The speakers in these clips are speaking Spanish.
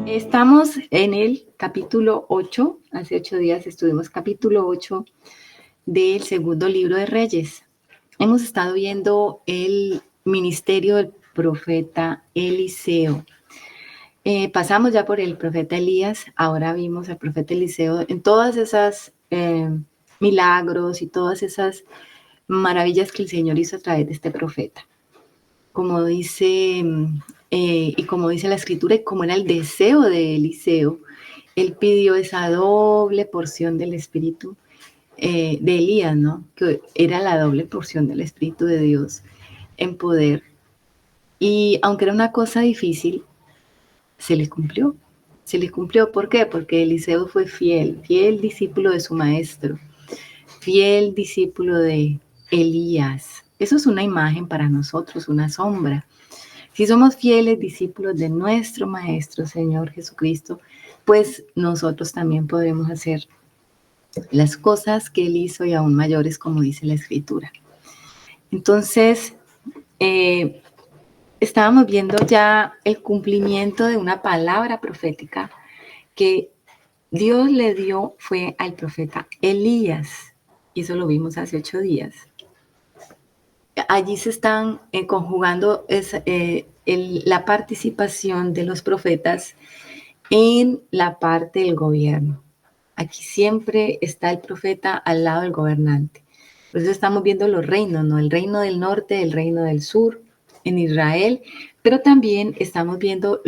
Estamos en el capítulo 8. Hace 8 días estuvimos capítulo 8 del segundo libro de Reyes. Hemos estado viendo el ministerio del profeta Eliseo. Pasamos ya por el profeta Elías, ahora vimos al profeta Eliseo en todas esas milagros y todas esas maravillas que el Señor hizo a través de este profeta. Como dice, y como dice la escritura, y como era el deseo de Eliseo, él pidió esa doble porción del Espíritu de Elías, ¿no? Que era la doble porción del Espíritu de Dios en poder. Y aunque era una cosa difícil, se le cumplió. Se le cumplió, ¿por qué? Porque Eliseo fue fiel, fiel discípulo de su maestro, fiel discípulo de Elías. Eso es una imagen para nosotros, una sombra. Si somos fieles discípulos de nuestro Maestro Señor Jesucristo, pues nosotros también podremos hacer las cosas que Él hizo y aún mayores, como dice la Escritura. Entonces, estábamos viendo ya el cumplimiento de una palabra profética que Dios le dio fue al profeta Elías. Y eso lo vimos hace 8 días. Allí se están conjugando la participación de los profetas en la parte del gobierno. Aquí siempre está el profeta al lado del gobernante. Por eso estamos viendo los reinos, ¿no? El reino del norte, el reino del sur, en Israel, pero también estamos viendo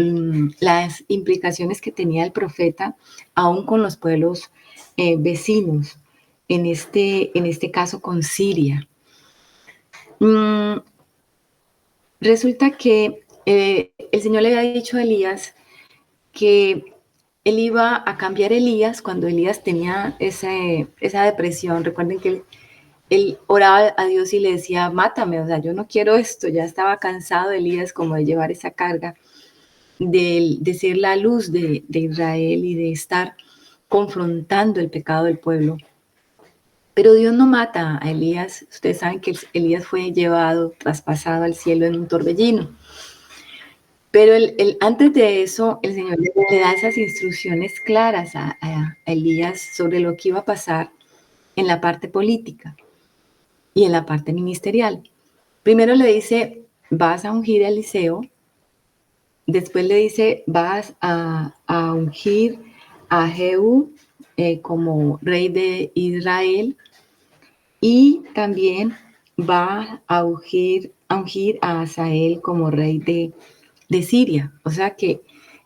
las implicaciones que tenía el profeta aún con los pueblos vecinos, en este caso con Siria. Resulta que el Señor le había dicho a Elías que él iba a cambiar Elías cuando Elías tenía esa depresión. Recuerden que él oraba a Dios y le decía, mátame, o sea, yo no quiero esto. Ya estaba cansado Elías como de llevar esa carga, de ser la luz de Israel y de estar confrontando el pecado del pueblo. Pero Dios no mata a Elías. Ustedes saben que Elías fue llevado, traspasado al cielo en un torbellino. Pero antes de eso, el Señor le da esas instrucciones claras a Elías sobre lo que iba a pasar en la parte política y en la parte ministerial. Primero le dice, vas a ungir a Eliseo. Después le dice, vas a ungir a Jehú como rey de Israel. Y también va a ungir a Hazael como rey de Siria. O sea que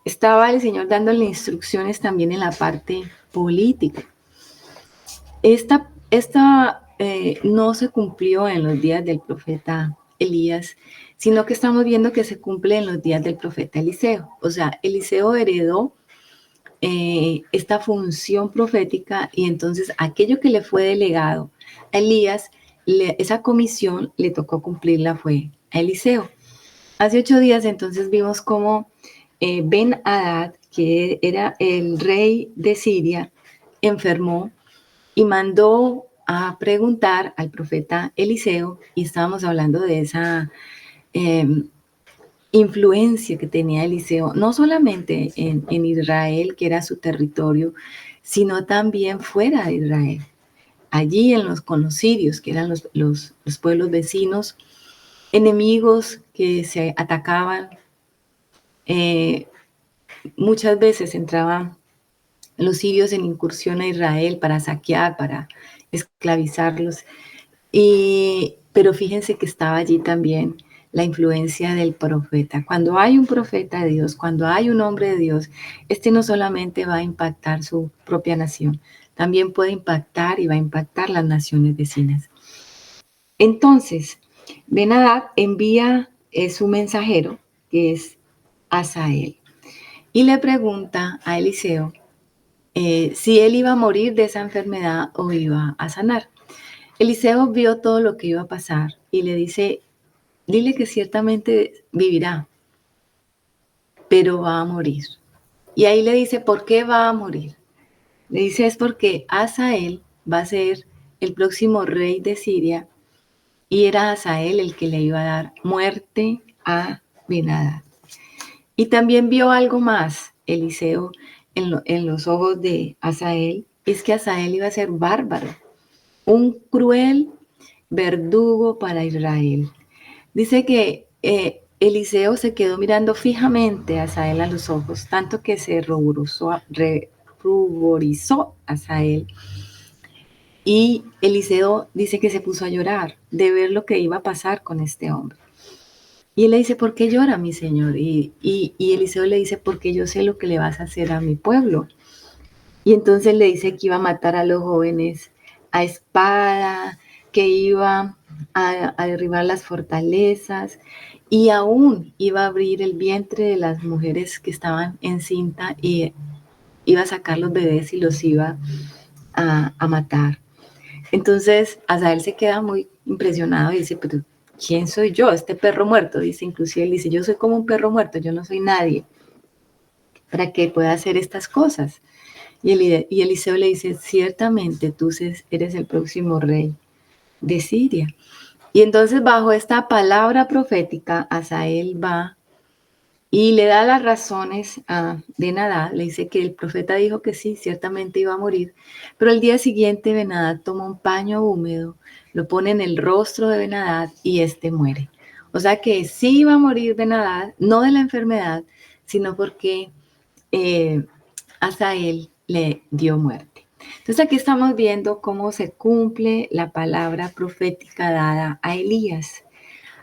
estaba el Señor dándole instrucciones también en la parte política. Esta no se cumplió en los días del profeta Elías, sino que estamos viendo que se cumple en los días del profeta Eliseo. O sea, Eliseo heredó esta función profética y entonces aquello que le fue delegado a Elías, esa comisión le tocó cumplirla fue a Eliseo. Hace 8 días entonces vimos cómo Ben-Hadad, que era el rey de Siria, enfermó y mandó a preguntar al profeta Eliseo, y estábamos hablando de esa influencia que tenía Eliseo, no solamente en Israel, que era su territorio, sino también fuera de Israel. Allí con los sirios, que eran los pueblos vecinos, enemigos que se atacaban. Muchas veces entraban los sirios en incursión a Israel para saquear, para esclavizarlos. Pero fíjense que estaba allí también la influencia del profeta. Cuando hay un profeta de Dios, cuando hay un hombre de Dios, este no solamente va a impactar su propia nación, también puede impactar y va a impactar las naciones vecinas. Entonces, Ben-Hadad envía su mensajero, que es Hazael, y le pregunta a Eliseo si él iba a morir de esa enfermedad o iba a sanar. Eliseo vio todo lo que iba a pasar y le dice, dile que ciertamente vivirá, pero va a morir. Y ahí le dice, ¿por qué va a morir? Le dice, es porque Hazael va a ser el próximo rey de Siria y era Hazael el que le iba a dar muerte a Ben-Hadad. Y también vio algo más, Eliseo, en los ojos de Hazael, es que Hazael iba a ser bárbaro, un cruel verdugo para Israel. Dice que Eliseo se quedó mirando fijamente a Hazael a los ojos, tanto que se ruborizó Hazael. Y Eliseo dice que se puso a llorar de ver lo que iba a pasar con este hombre. Y él le dice, ¿por qué llora, mi señor? Y Eliseo le dice, porque yo sé lo que le vas a hacer a mi pueblo. Y entonces le dice que iba a matar a los jóvenes a espada, que iba a derribar las fortalezas y aún iba a abrir el vientre de las mujeres que estaban encinta y iba a sacar los bebés y los iba a matar. Entonces Azael se queda muy impresionado y dice, pero ¿quién soy yo? Este perro muerto, dice, inclusive él dice, yo soy como un perro muerto, yo no soy nadie para que pueda hacer estas cosas. Y Eliseo le dice, ciertamente tú eres el próximo rey de Siria. Y entonces bajo esta palabra profética, Hazael va y le da las razones a Ben-Hadad, le dice que el profeta dijo que sí, ciertamente iba a morir, pero el día siguiente Ben-Hadad toma un paño húmedo, lo pone en el rostro de Ben-Hadad y este muere. O sea que sí iba a morir Ben-Hadad, no de la enfermedad, sino porque Hazael le dio muerte. Entonces aquí estamos viendo cómo se cumple la palabra profética dada a Elías.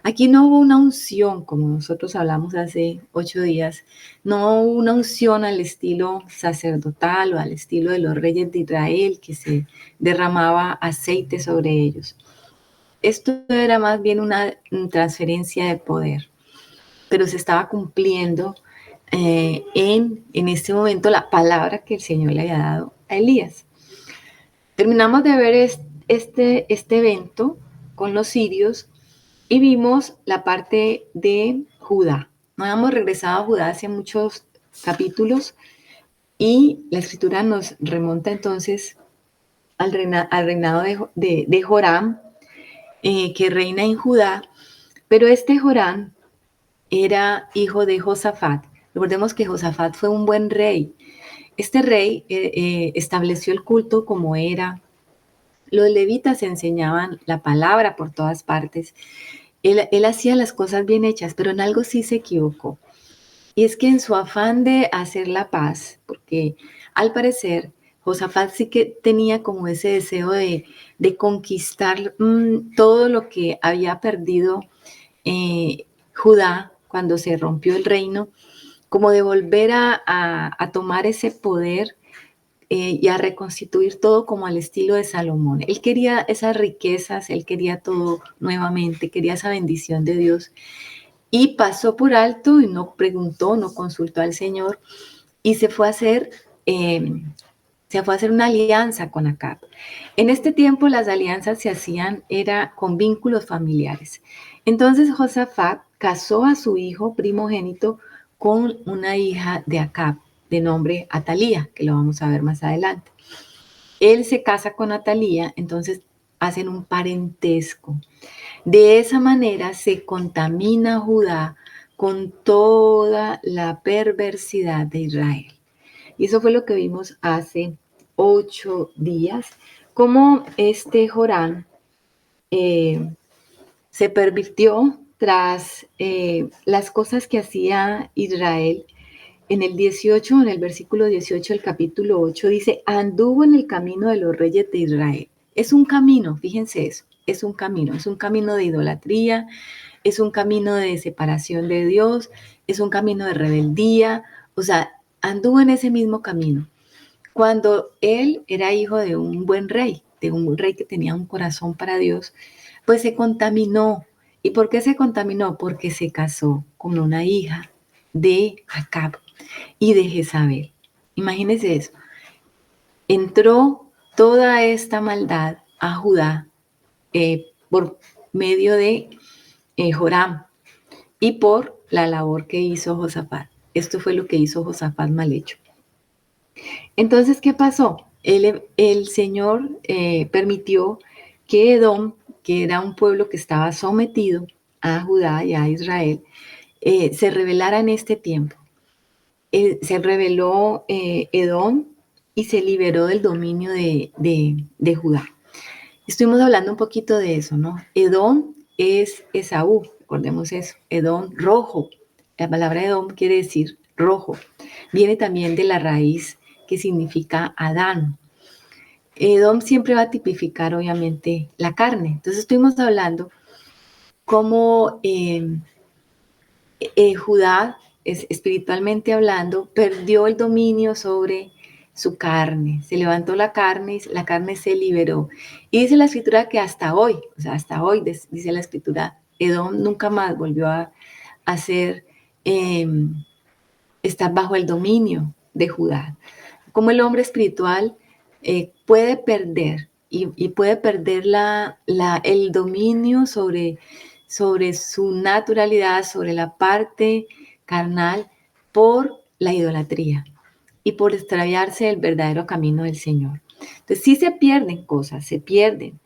Aquí no hubo una unción, como nosotros hablamos hace 8 días, no hubo una unción al estilo sacerdotal o al estilo de los reyes de Israel que se derramaba aceite sobre ellos. Esto era más bien una transferencia de poder, pero se estaba cumpliendo en este momento la palabra que el Señor le había dado a Elías. Terminamos de ver este evento con los sirios y vimos la parte de Judá. No habíamos regresado a Judá hace muchos capítulos y la escritura nos remonta entonces al reinado de Joram, que reina en Judá, pero este Joram era hijo de Josafat. Recordemos que Josafat fue un buen rey. Este rey estableció el culto como era. Los levitas enseñaban la palabra por todas partes. Él hacía las cosas bien hechas, pero en algo sí se equivocó. Y es que en su afán de hacer la paz, porque al parecer Josafat sí que tenía como ese deseo de conquistar todo lo que había perdido Judá cuando se rompió el reino, como de volver a tomar ese poder y a reconstituir todo como al estilo de Salomón. Él quería esas riquezas, él quería todo nuevamente, quería esa bendición de Dios y pasó por alto y no preguntó, no consultó al Señor y se fue a hacer una alianza con Acab. En este tiempo las alianzas se hacían era con vínculos familiares. Entonces Josafat casó a su hijo primogénito con una hija de Acab de nombre Atalía, que lo vamos a ver más adelante. Él se casa con Atalía, entonces hacen un parentesco. De esa manera se contamina Judá con toda la perversidad de Israel. Y eso fue lo que vimos hace 8 días, cómo este Joram se pervirtió tras las cosas que hacía Israel. En el 18, en el versículo 18 del capítulo 8, dice, anduvo en el camino de los reyes de Israel. Es un camino, fíjense eso, es un camino de idolatría, es un camino de separación de Dios, es un camino de rebeldía, o sea, anduvo en ese mismo camino. Cuando él era hijo de un buen rey, de un rey que tenía un corazón para Dios, pues se contaminó. ¿Y por qué se contaminó? Porque se casó con una hija de Acab y de Jezabel. Imagínense eso. Entró toda esta maldad a Judá por medio de Joram y por la labor que hizo Josafat. Esto fue lo que hizo Josafat mal hecho. Entonces, ¿qué pasó? El Señor permitió que Edom que era un pueblo que estaba sometido a Judá y a Israel, se rebelara en este tiempo. Se rebeló Edom y se liberó del dominio de Judá. Estuvimos hablando un poquito de eso, ¿no? Edom es Esaú, recordemos eso, Edom rojo. La palabra Edom quiere decir rojo. Viene también de la raíz que significa Adán. Edom siempre va a tipificar, obviamente, la carne. Entonces estuvimos hablando cómo Judá, espiritualmente hablando, perdió el dominio sobre su carne. Se levantó la carne y la carne se liberó. Y dice la escritura que hasta hoy, o sea, hasta hoy, dice la escritura, Edom nunca más volvió a ser, estar bajo el dominio de Judá. Como el hombre espiritual puede perder y puede perder el dominio sobre su naturalidad, sobre la parte carnal, por la idolatría y por extraviarse del verdadero camino del Señor. Entonces sí se pierden cosas, se pierden.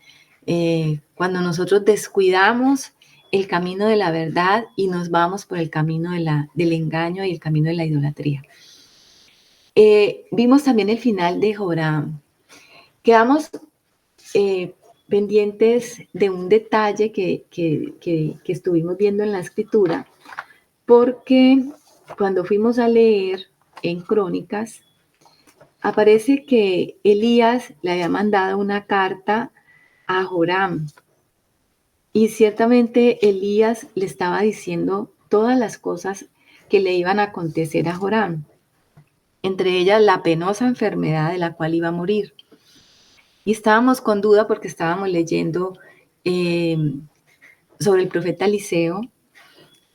Cuando nosotros descuidamos el camino de la verdad y nos vamos por el camino del engaño y el camino de la idolatría. Vimos también el final de Joram. Quedamos pendientes de un detalle que estuvimos viendo en la escritura, porque cuando fuimos a leer en Crónicas, aparece que Elías le había mandado una carta a Joram, y ciertamente Elías le estaba diciendo todas las cosas que le iban a acontecer a Joram, entre ellas la penosa enfermedad de la cual iba a morir. Y estábamos con duda porque estábamos leyendo sobre el profeta Eliseo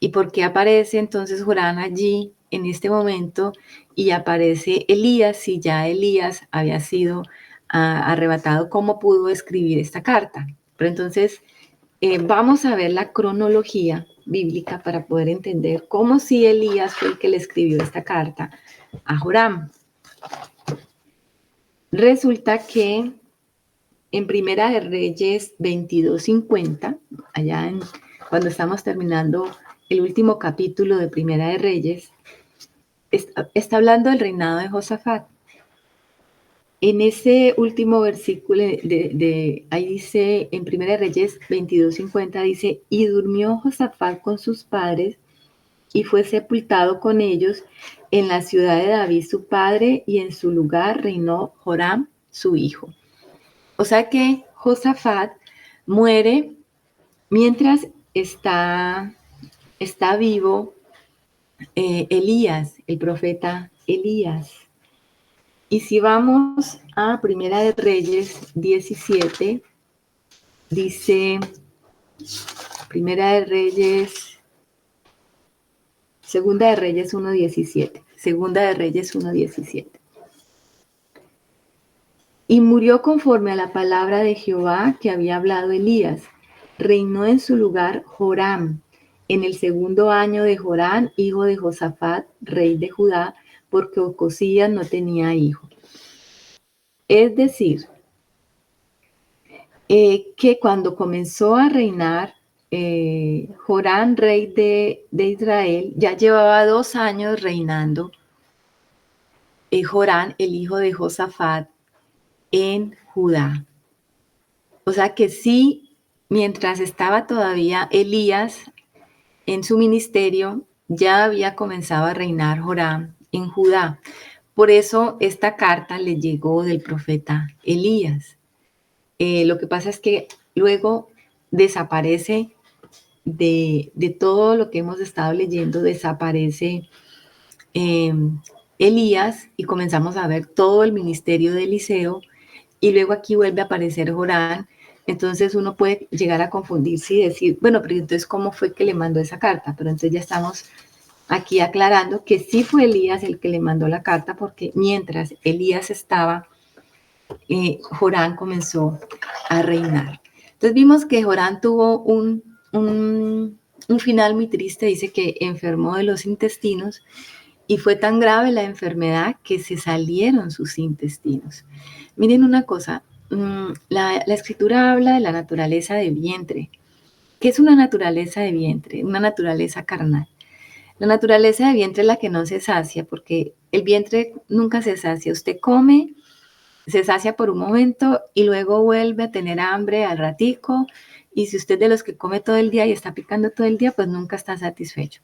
y por qué aparece entonces Joram allí en este momento y aparece Elías, si ya Elías había sido arrebatado, ¿cómo pudo escribir esta carta? Pero entonces vamos a ver la cronología bíblica para poder entender cómo si Elías fue el que le escribió esta carta a Joram. Resulta que en Primera de Reyes 22:50, cuando estamos terminando el último capítulo de Primera de Reyes, está hablando del reinado de Josafat. En ese último versículo, ahí dice, en Primera de Reyes 22:50, dice, y durmió Josafat con sus padres y fue sepultado con ellos en la ciudad de David su padre, y en su lugar reinó Joram su hijo. O sea que Josafat muere mientras está vivo Elías, el profeta Elías. Y si vamos a Primera de Reyes 17, dice Primera de Reyes, Segunda de Reyes 1:17, Segunda de Reyes 1:17. Y murió conforme a la palabra de Jehová que había hablado Elías. Reinó en su lugar Joram, en el segundo año de Joram, hijo de Josafat, rey de Judá, porque Ocosías no tenía hijo. Es decir, que cuando comenzó a reinar Joram, rey de Israel, ya llevaba 2 años reinando Joram, el hijo de Josafat, en Judá. O sea que sí, mientras estaba todavía Elías en su ministerio, ya había comenzado a reinar Joram en Judá. Por eso esta carta le llegó del profeta Elías. Lo que pasa es que luego desaparece de todo lo que hemos estado leyendo, desaparece Elías y comenzamos a ver todo el ministerio de Eliseo, y luego aquí vuelve a aparecer Joram. Entonces uno puede llegar a confundirse y decir, bueno, pero entonces ¿cómo fue que le mandó esa carta? Pero entonces ya estamos aquí aclarando que sí fue Elías el que le mandó la carta, porque mientras Elías estaba, Joram comenzó a reinar. Entonces vimos que Joram tuvo un final muy triste. Dice que enfermó de los intestinos y fue tan grave la enfermedad que se salieron sus intestinos. Miren una cosa, la escritura habla de la naturaleza de vientre. ¿Qué es una naturaleza de vientre? Una naturaleza carnal. La naturaleza de vientre es la que no se sacia, porque el vientre nunca se sacia. Usted come, se sacia por un momento y luego vuelve a tener hambre al ratico. Y si usted es de los que come todo el día y está picando todo el día, pues nunca está satisfecho.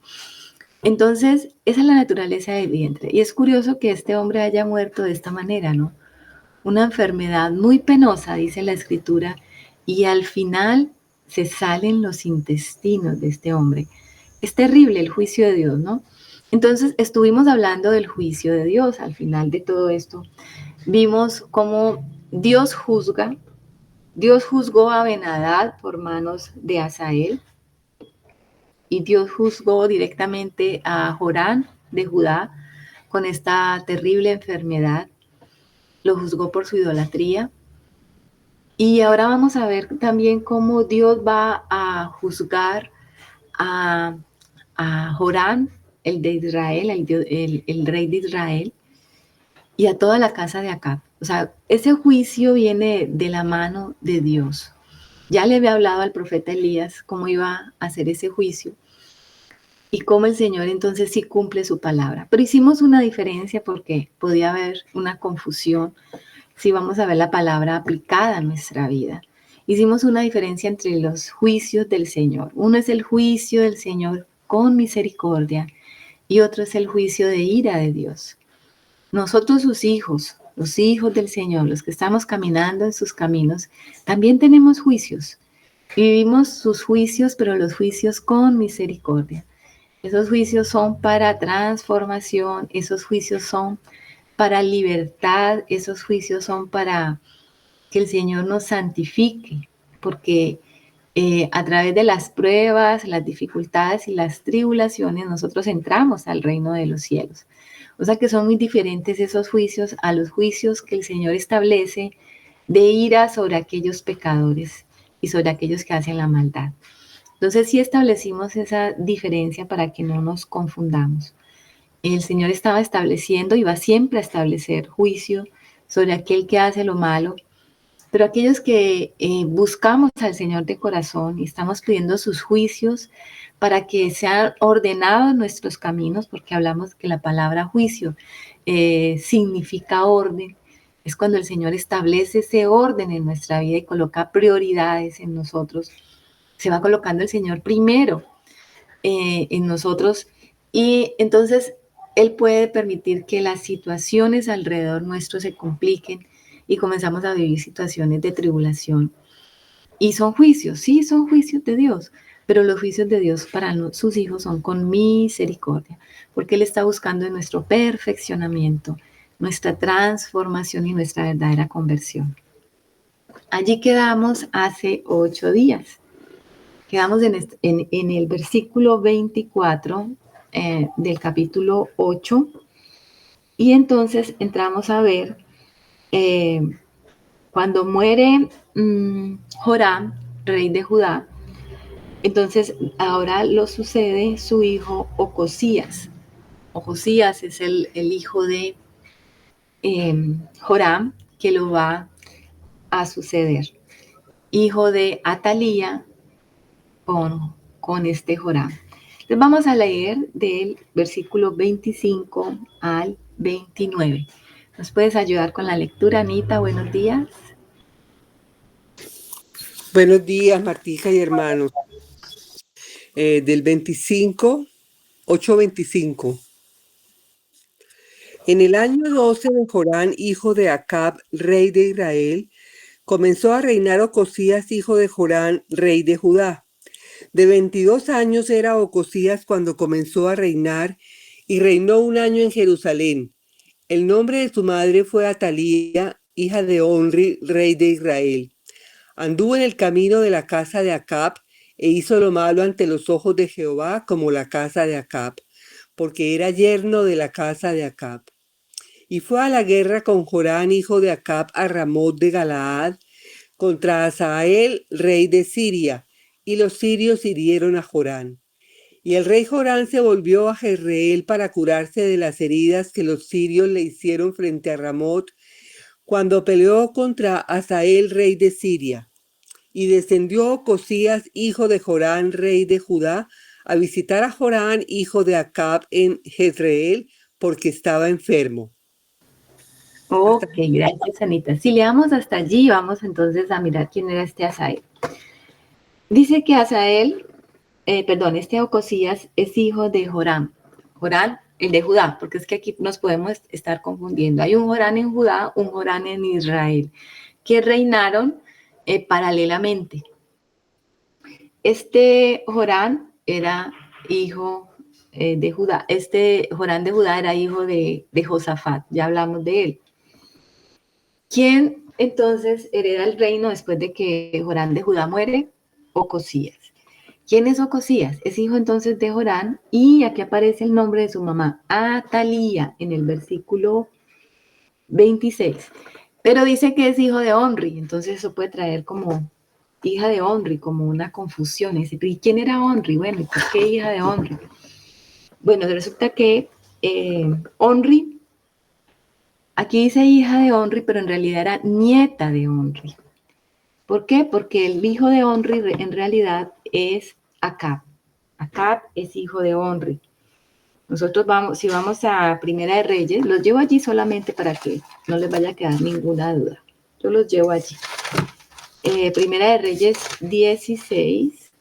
Entonces, esa es la naturaleza del vientre. Y es curioso que este hombre haya muerto de esta manera, ¿no? Una enfermedad muy penosa, dice la escritura, y al final se salen los intestinos de este hombre. Es terrible el juicio de Dios, ¿no? Entonces, estuvimos hablando del juicio de Dios al final de todo esto. Vimos cómo Dios juzgó a Ben-Hadad por manos de Asael, y Dios juzgó directamente a Jorán de Judá con esta terrible enfermedad. Lo juzgó por su idolatría. Y ahora vamos a ver también cómo Dios va a juzgar a, a Jorán, el de Israel, el rey de Israel, y a toda la casa de Acab. O sea, ese juicio viene de la mano de Dios. Ya le había hablado al profeta Elías cómo iba a hacer ese juicio y cómo el Señor entonces sí cumple su palabra. Pero hicimos una diferencia porque podía haber una confusión si vamos a ver la palabra aplicada a nuestra vida. Hicimos una diferencia entre los juicios del Señor. Uno es el juicio del Señor con misericordia y otro es el juicio de ira de Dios. Nosotros sus hijos, los hijos del Señor, los que estamos caminando en sus caminos, también tenemos juicios. Y vivimos sus juicios, pero los juicios con misericordia. Esos juicios son para transformación, esos juicios son para libertad, esos juicios son para que el Señor nos santifique, porque a través de las pruebas, las dificultades y las tribulaciones nosotros entramos al reino de los cielos. O sea que son muy diferentes esos juicios a los juicios que el Señor establece de ira sobre aquellos pecadores y sobre aquellos que hacen la maldad. Entonces sí establecimos esa diferencia para que no nos confundamos. El Señor estaba estableciendo y va siempre a establecer juicio sobre aquel que hace lo malo, pero aquellos que buscamos al Señor de corazón y estamos pidiendo sus juicios para que sean ordenados nuestros caminos, porque hablamos que la palabra juicio significa orden, es cuando el Señor establece ese orden en nuestra vida y coloca prioridades en nosotros. Se va colocando el Señor primero en nosotros y entonces Él puede permitir que las situaciones alrededor nuestro se compliquen y comenzamos a vivir situaciones de tribulación. Y son juicios, sí, son juicios de Dios, pero los juicios de Dios para sus hijos son con misericordia, porque Él está buscando en nuestro perfeccionamiento, nuestra transformación y nuestra verdadera conversión. Allí quedamos hace 8 días. Quedamos en el versículo 24 del capítulo 8 y entonces entramos a ver cuando muere Joram, rey de Judá, entonces ahora lo sucede su hijo Ocosías. Ocosías es el hijo de Joram que lo va a suceder, hijo de Atalía con este Joram. Entonces vamos a leer del versículo 25 al 29. ¿Nos puedes ayudar con la lectura, Anita? Buenos días. Buenos días, Martica y hermanos. Del 25, 8:25. En el año 12 de Jorán, hijo de Acab, rey de Israel, comenzó a reinar Ocosías, hijo de Jorán, rey de Judá. De 22 años era Ocosías cuando comenzó a reinar y reinó un año en Jerusalén. El nombre de su madre fue Atalía, hija de Onri, rey de Israel. Anduvo en el camino de la casa de Acab e hizo lo malo ante los ojos de Jehová como la casa de Acab, porque era yerno de la casa de Acab. Y fue a la guerra con Jorán, hijo de Acab, a Ramot de Galaad, contra Hazael, rey de Siria, y los sirios hirieron a Jorán. Y el rey Jorán se volvió a Jezreel para curarse de las heridas que los sirios le hicieron frente a Ramot, cuando peleó contra Hazael, rey de Siria. Y descendió Ocosías, hijo de Jorán, rey de Judá, a visitar a Jorán, hijo de Acab, en Jezreel, porque estaba enfermo. Hasta Ok, gracias, Anita. Si le damos hasta allí, vamos entonces a mirar quién era este Asael. Dice que este Ocosías es hijo de Joram. Joram, el de Judá, porque es que aquí nos podemos estar confundiendo. Hay un Joram en Judá, un Joram en Israel, que reinaron paralelamente. Este Joram era hijo de Judá. Este Joram de Judá era hijo de Josafat, ya hablamos de él. ¿Quién entonces hereda el reino después de que Joram de Judá muere? Ocosías. ¿Quién es Ocosías? Es hijo entonces de Joram y aquí aparece el nombre de su mamá, Atalía, en el versículo 26. Pero dice que es hijo de Omri, entonces eso puede traer como hija de Omri, como una confusión. ¿Y quién era Omri? Bueno, ¿y por qué hija de Omri? Bueno, resulta que Omri, aquí dice hija de Omri, pero en realidad era nieta de Omri. ¿Por qué? Porque el hijo de Omri en realidad es Acab. Acab es hijo de Omri. Nosotros si vamos a Primera de Reyes, los llevo allí solamente para que no les vaya a quedar ninguna duda. Yo los llevo allí. Primera de Reyes 16,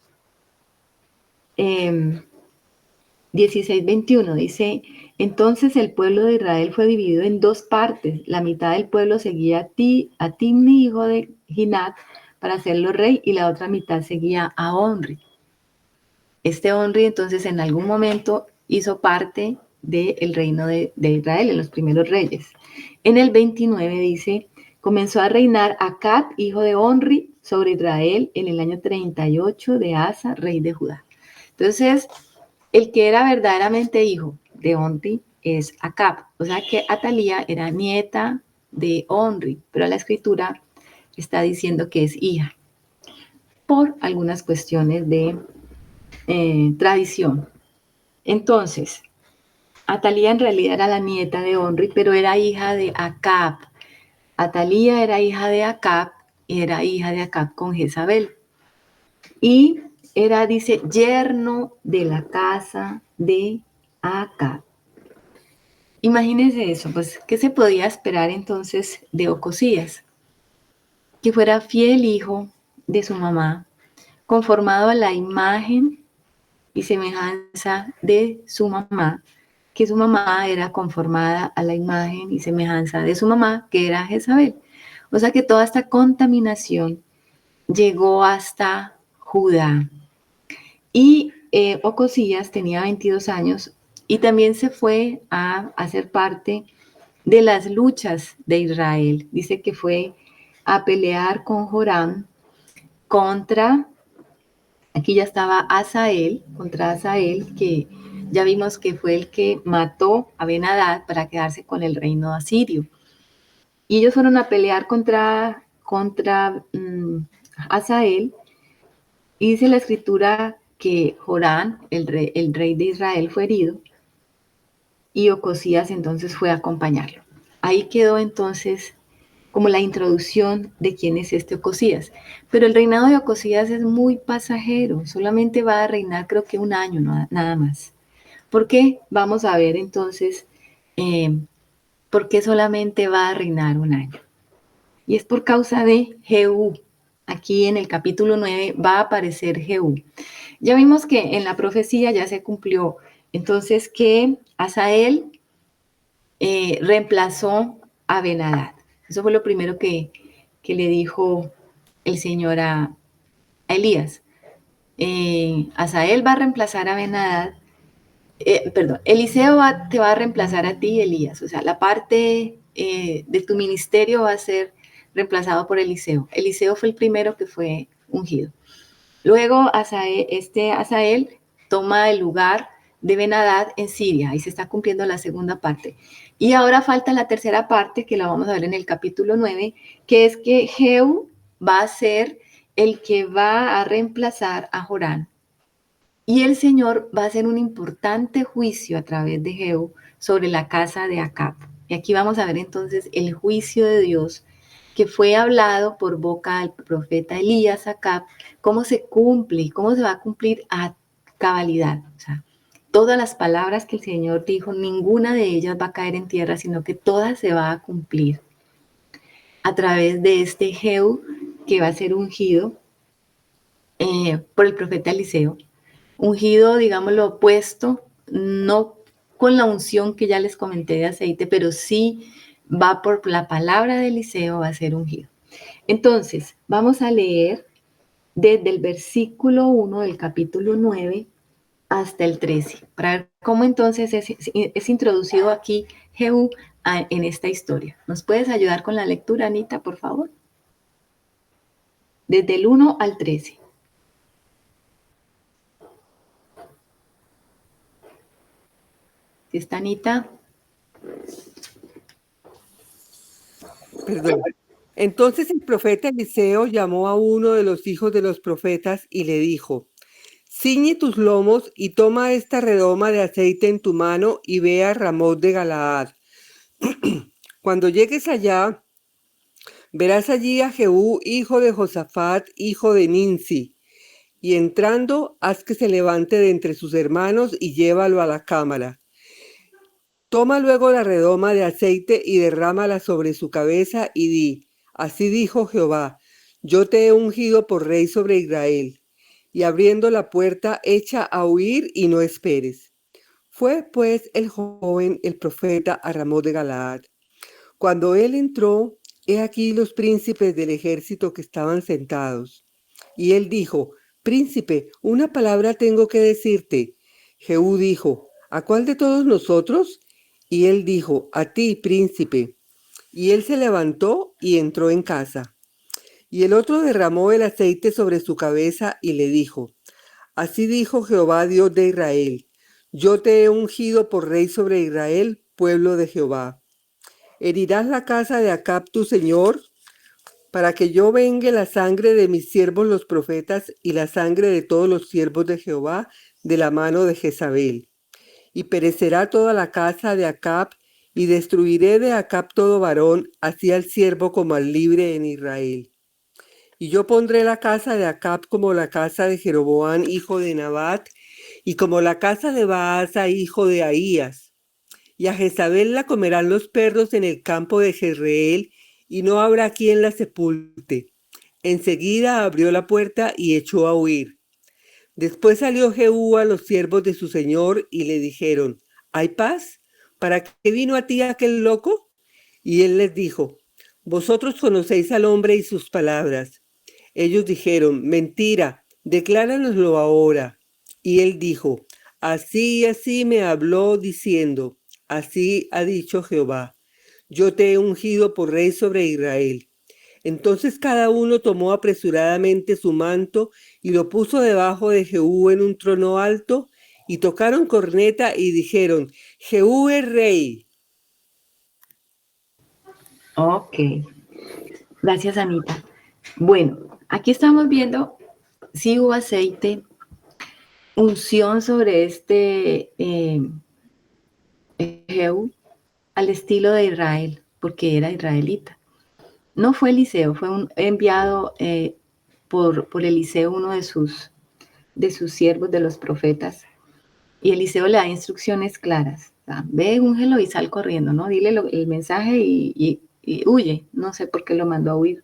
16:21 dice, entonces el pueblo de Israel fue dividido en dos partes. La mitad del pueblo seguía a Timni, hijo de Ginat, para hacerlo rey, y la otra mitad seguía a Omri. Este Omri entonces en algún momento hizo parte del reino de Israel, en los primeros reyes. En el 29 dice, comenzó a reinar Acab, hijo de Omri, sobre Israel en el año 38 de Asa, rey de Judá. Entonces, el que era verdaderamente hijo de Omri es Acab. O sea que Atalía era nieta de Omri, pero la escritura está diciendo que es hija por algunas cuestiones de tradición. Entonces, Atalía en realidad era la nieta de Omri, pero era hija de Acab. Atalía era hija de Acab y era hija de Acab con Jezabel. Y era, dice, yerno de la casa de Acab. Imagínense eso, pues, ¿qué se podía esperar entonces de Ocosías? Que fuera fiel hijo de su mamá, conformado a la imagen y semejanza de su mamá, que su mamá era conformada a la imagen y semejanza de su mamá, que era Jezabel. O sea que toda esta contaminación llegó hasta Judá. Y Ocosías tenía 22 años y también se fue a hacer parte de las luchas de Israel. Dice que fue a pelear con Joram contra, aquí ya estaba Asael, contra Asael, que ya vimos que fue el que mató a Ben-Hadad para quedarse con el reino asirio. Y ellos fueron a pelear contra Asael, y dice la escritura que Joram, el rey de Israel, fue herido, y Ocosías entonces fue a acompañarlo. Ahí quedó entonces como la introducción de quién es este Ocosías. Pero el reinado de Ocosías es muy pasajero, solamente va a reinar creo que un año, nada más. ¿Por qué? Vamos a ver entonces por qué solamente va a reinar un año. Y es por causa de Jehú. Aquí en el capítulo 9 va a aparecer Jehú. Ya vimos que en la profecía ya se cumplió entonces que Asael reemplazó a Ben-Hadad. Eso fue lo primero que le dijo el Señor a Elías. Asael va a reemplazar a Ben-Hadad, perdón, Eliseo te va a reemplazar a ti, Elías. O sea, la parte de tu ministerio va a ser reemplazado por Eliseo. Eliseo fue el primero que fue ungido. Luego Asael toma el lugar de Ben-Hadad en Siria y se está cumpliendo la segunda parte. Y ahora falta la tercera parte, que la vamos a ver en el capítulo 9, que es que Jehú va a ser el que va a reemplazar a Joram. Y el Señor va a hacer un importante juicio a través de Jehú sobre la casa de Acab. Y aquí vamos a ver entonces el juicio de Dios que fue hablado por boca del profeta Elías a Acab, cómo se cumple y cómo se va a cumplir a cabalidad. O sea, todas las palabras que el Señor dijo, ninguna de ellas va a caer en tierra, sino que todas se va a cumplir a través de este Jehú que va a ser ungido por el profeta Eliseo. Ungido, digamos, lo opuesto, no con la unción que ya les comenté de aceite, pero sí va por la palabra de Eliseo, va a ser ungido. Entonces, vamos a leer desde el versículo 1 del capítulo 9 hasta el 13, para ver cómo entonces es introducido aquí Jehú en esta historia. ¿Nos puedes ayudar con la lectura, Anita, por favor? Desde el 1 al 13. ¿Sí está, Anita? Perdón. Entonces el profeta Eliseo llamó a uno de los hijos de los profetas y le dijo: ciñe tus lomos y toma esta redoma de aceite en tu mano y ve a Ramot de Galaad. Cuando llegues allá, verás allí a Jehú, hijo de Josafat, hijo de Ninsi, y entrando, haz que se levante de entre sus hermanos y llévalo a la cámara. Toma luego la redoma de aceite y derrámala sobre su cabeza y di: así dijo Jehová, yo te he ungido por rey sobre Israel. Y abriendo la puerta, echa a huir y no esperes. Fue pues el joven, el profeta, a Ramot de Galaad. Cuando él entró, he aquí los príncipes del ejército que estaban sentados. Y él dijo: príncipe, una palabra tengo que decirte. Jehú dijo: ¿a cuál de todos nosotros? Y él dijo: a ti, príncipe. Y él se levantó y entró en casa. Y el otro derramó el aceite sobre su cabeza y le dijo: así dijo Jehová, Dios de Israel, yo te he ungido por rey sobre Israel, pueblo de Jehová. Herirás la casa de Acab tu señor, para que yo vengue la sangre de mis siervos los profetas y la sangre de todos los siervos de Jehová de la mano de Jezabel. Y perecerá toda la casa de Acab, y destruiré de Acab todo varón, así al siervo como al libre en Israel. Y yo pondré la casa de Acab como la casa de Jeroboam, hijo de Nabat, y como la casa de Baasa, hijo de Ahías. Y a Jezabel la comerán los perros en el campo de Jezreel, y no habrá quien la sepulte. Enseguida abrió la puerta y echó a huir. Después salió Jehú a los siervos de su señor y le dijeron: ¿hay paz? ¿Para qué vino a ti aquel loco? Y él les dijo: vosotros conocéis al hombre y sus palabras. Ellos dijeron: mentira, decláranoslo ahora. Y él dijo: así y así me habló diciendo: así ha dicho Jehová, yo te he ungido por rey sobre Israel. Entonces cada uno tomó apresuradamente su manto y lo puso debajo de Jehú en un trono alto, y tocaron corneta y dijeron: Jehú es rey. Ok, gracias, Anita. Bueno, aquí estamos viendo si hubo aceite, unción sobre este Jehú al estilo de Israel, porque era israelita. No fue Eliseo, fue un enviado por Eliseo, uno de sus siervos, de los profetas, y Eliseo le da instrucciones claras. O sea, ve, úngelo y sal corriendo, ¿no? Dile el mensaje y huye. No sé por qué lo mandó a huir.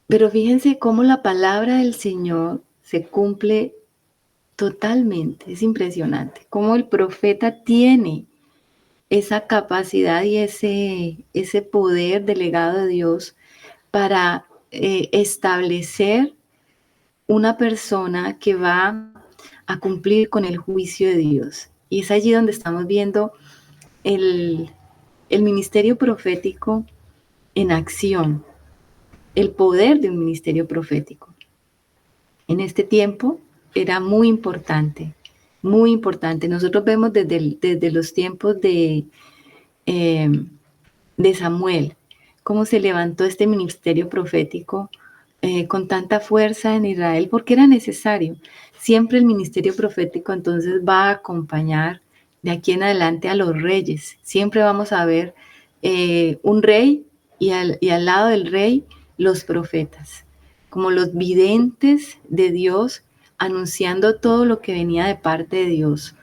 Pero fíjense cómo la palabra del Señor se cumple totalmente. Es impresionante. Cómo el profeta tiene esa capacidad y ese poder delegado de Dios para establecer una persona que va a cumplir con el juicio de Dios. Y es allí donde estamos viendo el, el ministerio profético en acción, el poder de un ministerio profético. En este tiempo era muy importante, muy importante. Nosotros vemos desde los tiempos de Samuel, cómo se levantó este ministerio profético con tanta fuerza en Israel, porque era necesario. Siempre el ministerio profético entonces va a acompañar de aquí en adelante a los reyes. Siempre vamos a ver un rey y al lado del rey los profetas, como los videntes de Dios, anunciando todo lo que venía de parte de Dios,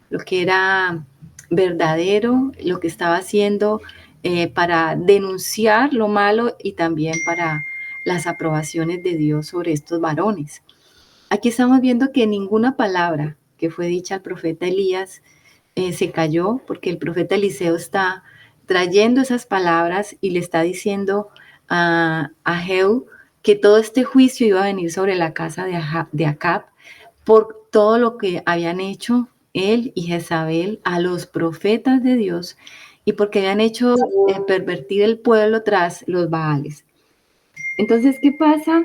lo que era verdadero, lo que estaba haciendo para denunciar lo malo y también para las aprobaciones de Dios sobre estos varones. Aquí estamos viendo que ninguna palabra que fue dicha al profeta Elías se cayó, porque el profeta Eliseo está trayendo esas palabras y le está diciendo a Jehú que todo este juicio iba a venir sobre la casa de Acab por todo lo que habían hecho él y Jezabel a los profetas de Dios y porque habían hecho pervertir el pueblo tras los Baales. Entonces, ¿qué pasa?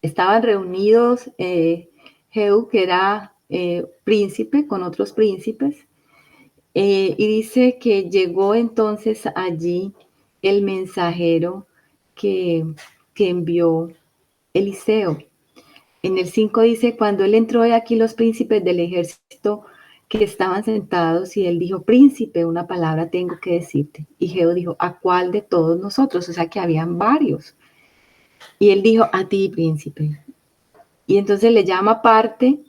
Estaban reunidos Jehú, que era príncipe, con otros príncipes, y dice que llegó entonces allí el mensajero que, que envió Eliseo. En el 5 dice, cuando él entró de aquí los príncipes del ejército que estaban sentados y él dijo, príncipe, una palabra tengo que decirte. Y Jehú dijo, ¿a cuál de todos nosotros? O sea que habían varios. Y él dijo, a ti, príncipe. Y entonces le llama aparte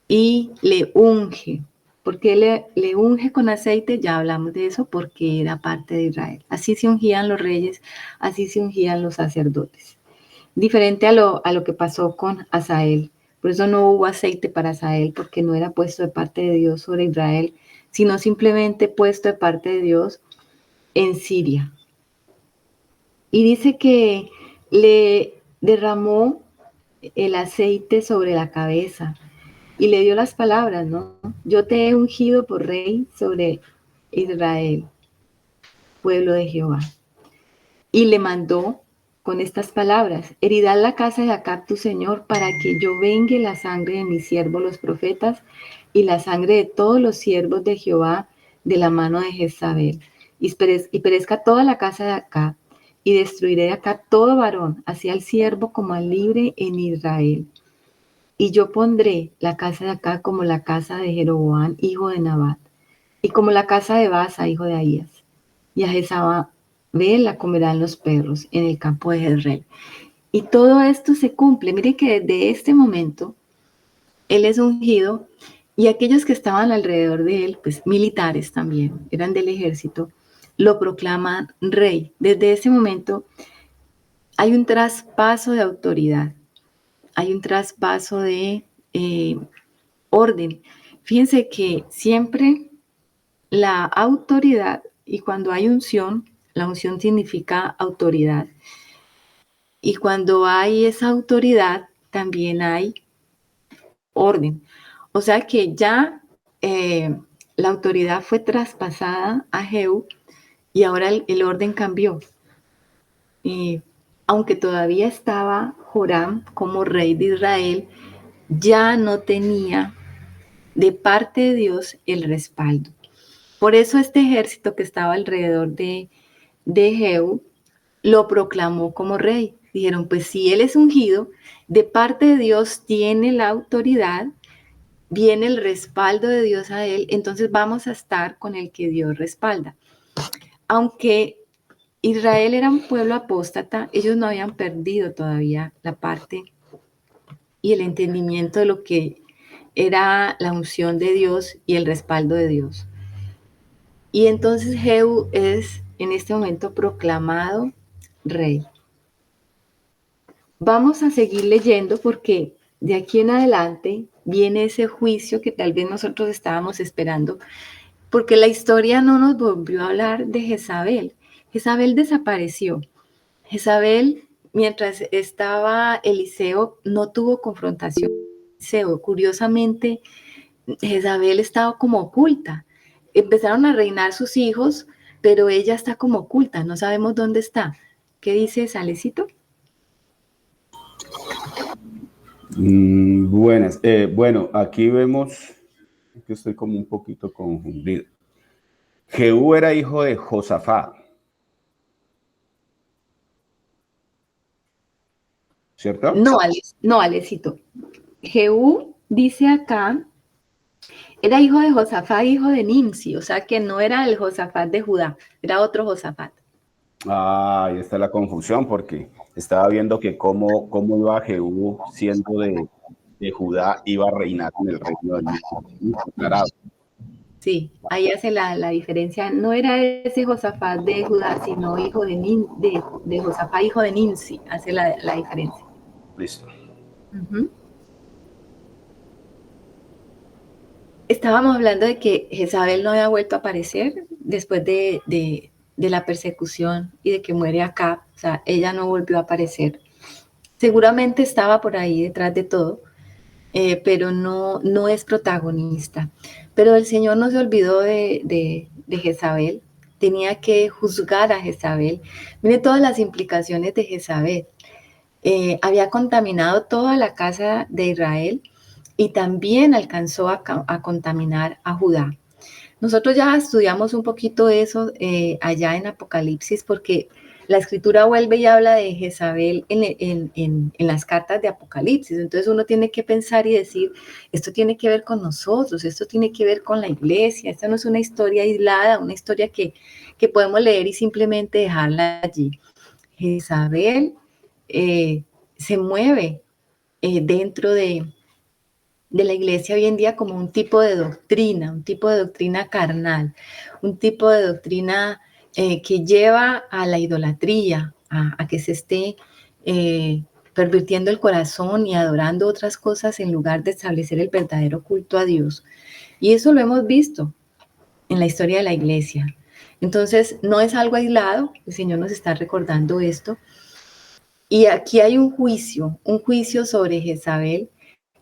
y le unge. ¿Por qué le unge con aceite? Ya hablamos de eso, porque era parte de Israel. Así se ungían los reyes, así se ungían los sacerdotes. Diferente a lo que pasó con Asael. Por eso no hubo aceite para Asael, porque no era puesto de parte de Dios sobre Israel, sino simplemente puesto de parte de Dios en Siria. Y dice que le derramó el aceite sobre la cabeza y le dio las palabras, ¿no? Yo te he ungido por rey sobre Israel, pueblo de Jehová. Y le mandó con estas palabras, heridad la casa de Acab tu señor para que yo vengue la sangre de mis siervos los profetas y la sangre de todos los siervos de Jehová de la mano de Jezabel. Y perezca toda la casa de Acab y destruiré de Acab todo varón, así al siervo como al libre en Israel. Y yo pondré la casa de Acab como la casa de Jeroboam, hijo de Nabat, y como la casa de Baasa, hijo de Ahías. Y a Jezabel la comerán los perros en el campo de Jezreel. Y todo esto se cumple. Mire que desde este momento él es ungido y aquellos que estaban alrededor de él, pues militares también, eran del ejército, lo proclaman rey. Desde ese momento hay un traspaso de autoridad, hay un traspaso de orden. Fíjense que siempre la autoridad, y cuando hay unción, la unción significa autoridad. Y cuando hay esa autoridad, también hay orden. O sea que ya la autoridad fue traspasada a Jehú y ahora el orden cambió. Y aunque todavía estaba Joram como rey de Israel, ya no tenía de parte de Dios el respaldo. Por eso este ejército que estaba alrededor de Jehú lo proclamó como rey. Dijeron, pues si él es ungido, de parte de Dios tiene la autoridad, viene el respaldo de Dios a él, entonces vamos a estar con el que Dios respalda. Aunque Israel era un pueblo apóstata, ellos no habían perdido todavía la parte y el entendimiento de lo que era la unción de Dios y el respaldo de Dios. Y entonces Jehú es en este momento proclamado rey. Vamos a seguir leyendo porque de aquí en adelante viene ese juicio que tal vez nosotros estábamos esperando, porque la historia no nos volvió a hablar de Jezabel. Jezabel desapareció. Jezabel, mientras estaba Eliseo, no tuvo confrontación con Eliseo. Curiosamente, Jezabel estaba como oculta. Empezaron a reinar sus hijos, pero ella está como oculta, no sabemos dónde está. ¿Qué dice Salecito? Buenas. Bueno, aquí vemos que estoy como un poquito confundido. Jehú era hijo de Josafat, ¿cierto? No, no, Alecito. Jehú dice acá Era hijo de Josafat, hijo de Nimsi, o sea que no era el Josafat de Judá, era otro Josafat. Ah, ahí está la confusión, porque estaba viendo que cómo iba Jehú, siendo de Judá, iba a reinar en el reino del norte. Claro. Sí, ahí hace la diferencia. No era ese Josafat de Judá, sino hijo de Josafat, hijo de Nimsi, hace la diferencia. Listo. Uh-huh. Estábamos hablando de que Jezabel no había vuelto a aparecer después de la persecución y de que muere Acab. O sea, ella no volvió a aparecer. Seguramente estaba por ahí detrás de todo, pero no es protagonista. Pero el Señor no se olvidó de Jezabel, tenía que juzgar a Jezabel. Mire todas las implicaciones de Jezabel. Había contaminado toda la casa de Israel y también alcanzó a contaminar a Judá. Nosotros ya estudiamos un poquito eso allá en Apocalipsis porque la escritura vuelve y habla de Jezabel en las cartas de Apocalipsis. Entonces uno tiene que pensar y decir, esto tiene que ver con nosotros, esto tiene que ver con la iglesia, esta no es una historia aislada, una historia que podemos leer y simplemente dejarla allí. Jezabel se mueve dentro de la iglesia hoy en día como un tipo de doctrina carnal, un tipo de doctrina que lleva a la idolatría, a que se esté pervirtiendo el corazón y adorando otras cosas en lugar de establecer el verdadero culto a Dios. Y eso lo hemos visto en la historia de la iglesia. Entonces, no es algo aislado, el Señor nos está recordando esto. Y aquí hay un juicio sobre Jezabel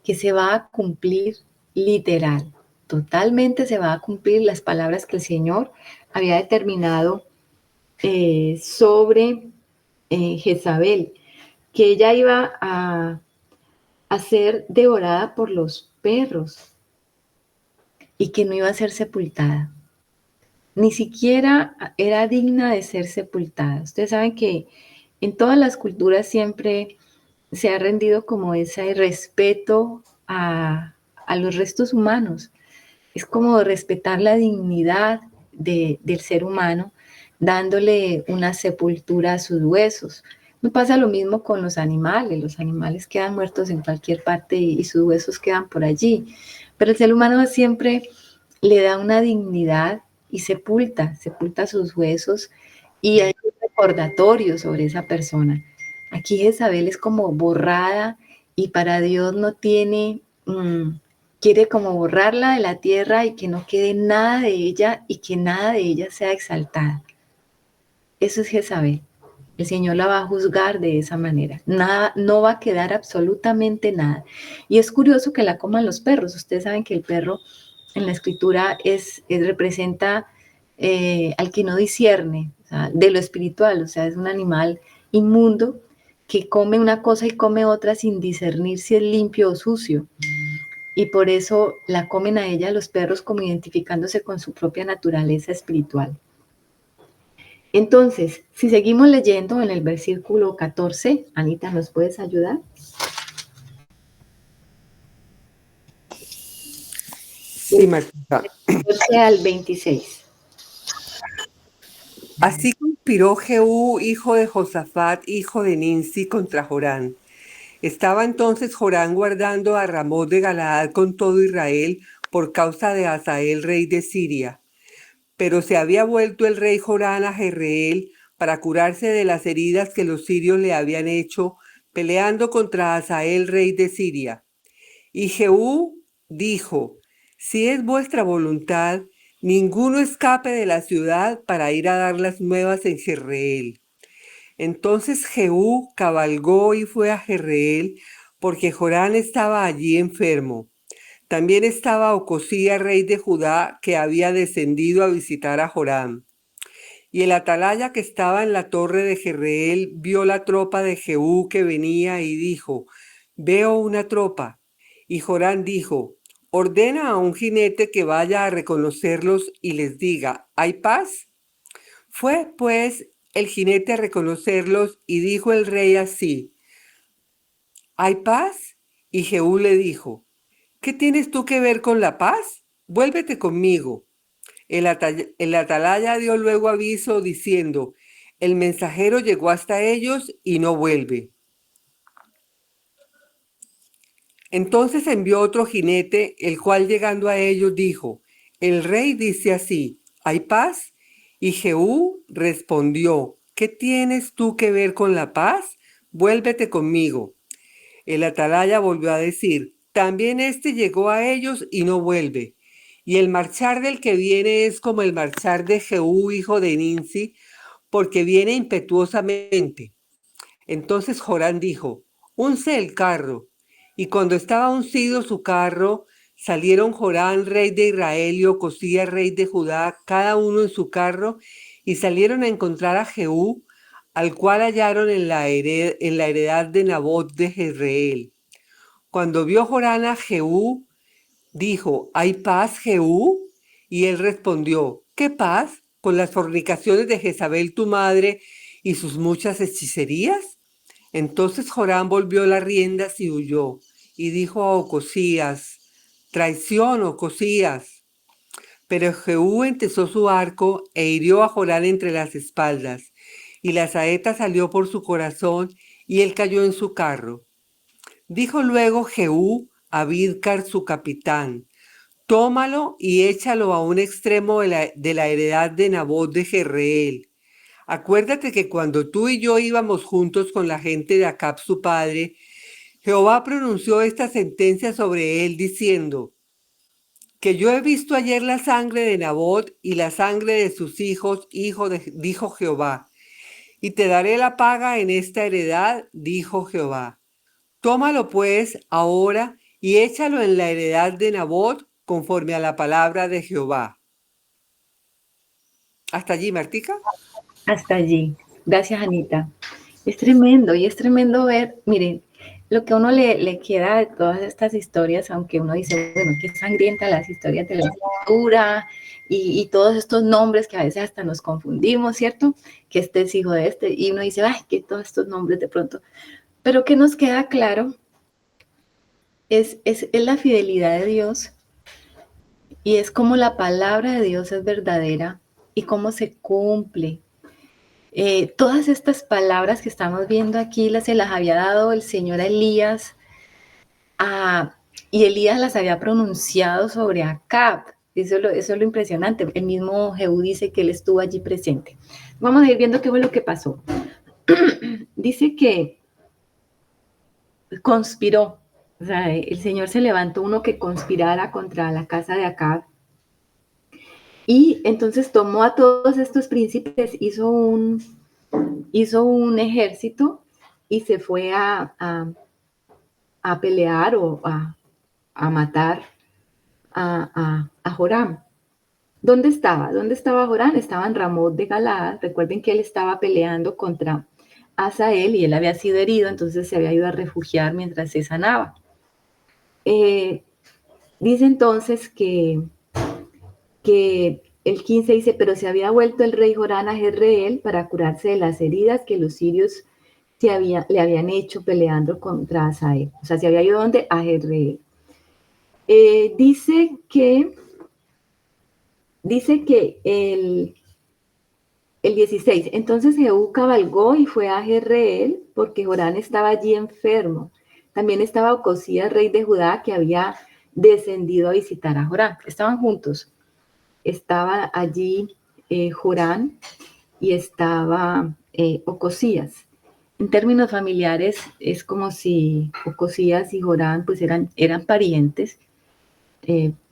que se va a cumplir literal. Totalmente se va a cumplir las palabras que el Señor había determinado sobre Jezabel, que ella iba a ser devorada por los perros y que no iba a ser sepultada. Ni siquiera era digna de ser sepultada. Ustedes saben que en todas las culturas siempre se ha rendido como ese respeto a los restos humanos. Es como respetar la dignidad del ser humano, dándole una sepultura a sus huesos. No pasa lo mismo con los animales quedan muertos en cualquier parte y sus huesos quedan por allí, pero el ser humano siempre le da una dignidad y sepulta sus huesos y hay un recordatorio sobre esa persona. Aquí Jezabel es como borrada y para Dios no tiene, quiere como borrarla de la tierra y que no quede nada de ella y que nada de ella sea exaltada. Eso es Jezabel. El Señor la va a juzgar de esa manera. Nada, no va a quedar absolutamente nada. Y es curioso que la coman los perros. Ustedes saben que el perro en la escritura representa al que no discierne, o sea, de lo espiritual, o sea, es un animal inmundo que come una cosa y come otra sin discernir si es limpio o sucio. Y por eso la comen a ella los perros como identificándose con su propia naturaleza espiritual. Entonces, si seguimos leyendo en el versículo 14, Anita, ¿nos puedes ayudar? Sí, Marta. 14 al 26. Así conspiró Jehú, hijo de Josafat, hijo de Nimsi, contra Jorán. Estaba entonces Jorán guardando a Ramot de Galaad con todo Israel por causa de Hazael, rey de Siria. Pero se había vuelto el rey Jorán a Jezreel para curarse de las heridas que los sirios le habían hecho, peleando contra Hazael, rey de Siria. Y Jehú dijo: si es vuestra voluntad, ninguno escape de la ciudad para ir a dar las nuevas en Jezreel. Entonces Jehú cabalgó y fue a Jezreel, porque Jorán estaba allí enfermo. También estaba Ocosías, rey de Judá, que había descendido a visitar a Joram. Y el atalaya que estaba en la torre de Jezreel vio la tropa de Jehú que venía y dijo: veo una tropa. Y Joram dijo: ordena a un jinete que vaya a reconocerlos y les diga: ¿hay paz? Fue pues el jinete a reconocerlos y dijo el rey así: ¿hay paz? Y Jehú le dijo: ¿qué tienes tú que ver con la paz? Vuélvete conmigo. El atalaya dio luego aviso diciendo, el mensajero llegó hasta ellos y no vuelve. Entonces envió otro jinete, el cual llegando a ellos dijo, el rey dice así, ¿hay paz? Y Jehú respondió, ¿qué tienes tú que ver con la paz? Vuélvete conmigo. El atalaya volvió a decir, también este llegó a ellos y no vuelve. Y el marchar del que viene es como el marchar de Jehú, hijo de Ninsi, porque viene impetuosamente. Entonces Jorán dijo, unce el carro. Y cuando estaba uncido su carro, salieron Jorán, rey de Israel, y Ocosías, rey de Judá, cada uno en su carro, y salieron a encontrar a Jehú, al cual hallaron en la heredad de Nabot de Jezreel. Cuando vio Jorán a Jehú, dijo, ¿hay paz, Jehú? Y él respondió, ¿qué paz? ¿Con las fornicaciones de Jezabel tu madre y sus muchas hechicerías? Entonces Joram volvió las riendas y huyó, y dijo a Ocosías, traición, Ocosías. Pero Jehú entesó su arco e hirió a Joram entre las espaldas, y la saeta salió por su corazón, y él cayó en su carro. Dijo luego Jehú a Bidkar su capitán, tómalo y échalo a un extremo de la heredad de Nabot de Jezreel. Acuérdate que cuando tú y yo íbamos juntos con la gente de Acab su padre, Jehová pronunció esta sentencia sobre él diciendo, que yo he visto ayer la sangre de Nabot y la sangre de sus hijos, dijo Jehová, y te daré la paga en esta heredad, dijo Jehová. Tómalo pues ahora y échalo en la heredad de Nabot conforme a la palabra de Jehová. ¿Hasta allí, Martica? Hasta allí. Gracias, Anita. Es tremendo y es tremendo ver, miren, lo que a uno le queda de todas estas historias, aunque uno dice, bueno, qué sangrienta las historias de la escritura y todos estos nombres que a veces hasta nos confundimos, ¿cierto? Que este es hijo de este, y uno dice, ay, que todos estos nombres de pronto. Pero que nos queda claro es la fidelidad de Dios y es como la palabra de Dios es verdadera y cómo se cumple. Todas estas palabras que estamos viendo aquí se las había dado el Señor a Elías y Elías las había pronunciado sobre Acab. Eso es lo impresionante. El mismo Jehú dice que él estuvo allí presente. Vamos a ir viendo qué fue lo que pasó. Dice que conspiró. O sea, el Señor se levantó uno que conspirara contra la casa de Acab. Y entonces tomó a todos estos príncipes, hizo un ejército y se fue a pelear o a matar a Joram. ¿Dónde estaba? ¿Dónde estaba Joram? Estaba en Ramot de Galaad. Recuerden que él estaba peleando contra Hazael y él había sido herido, entonces se había ido a refugiar mientras se sanaba. Dice entonces que el 15 dice, pero se había vuelto el rey Joram a Jezreel para curarse de las heridas que los sirios le habían hecho peleando contra Hazael. O sea, se había ido ¿dónde? A Jezreel. Dice que el 16, entonces Jehú cabalgó y fue a Jezreel porque Joram estaba allí enfermo. También estaba Ocosías, rey de Judá, que había descendido a visitar a Joram. Estaban juntos. Estaba allí Joram y estaba Ocosías. En términos familiares, es como si Ocosías y Joram pues eran parientes.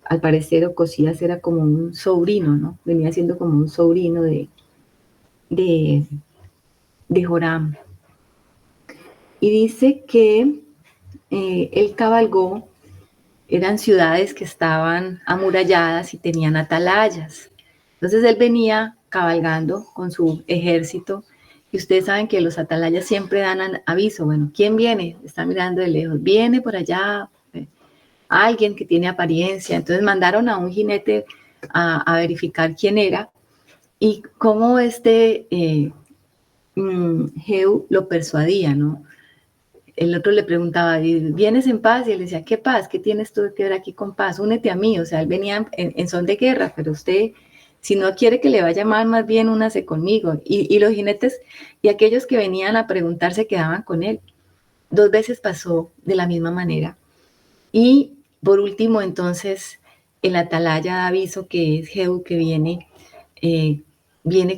Al parecer, Ocosías era como un sobrino, ¿no? Venía siendo como un sobrino de Joram. Y dice que él cabalgó, eran ciudades que estaban amuralladas y tenían atalayas. Entonces él venía cabalgando con su ejército y ustedes saben que los atalayas siempre dan aviso. Bueno, ¿quién viene? Está mirando de lejos. Viene por allá alguien que tiene apariencia. Entonces mandaron a un jinete a verificar quién era y cómo Jehú lo persuadía, ¿no? el otro le preguntaba, ¿vienes en paz? Y él decía, ¿qué paz? ¿Qué tienes tú que ver aquí con paz? Únete a mí. O sea, él venía en son de guerra, pero usted, si no quiere que le vaya mal, más bien únase conmigo. Y los jinetes y aquellos que venían a preguntar se quedaban con él. 2 veces pasó de la misma manera. Y por último, entonces, el atalaya da aviso que es Jehú que viene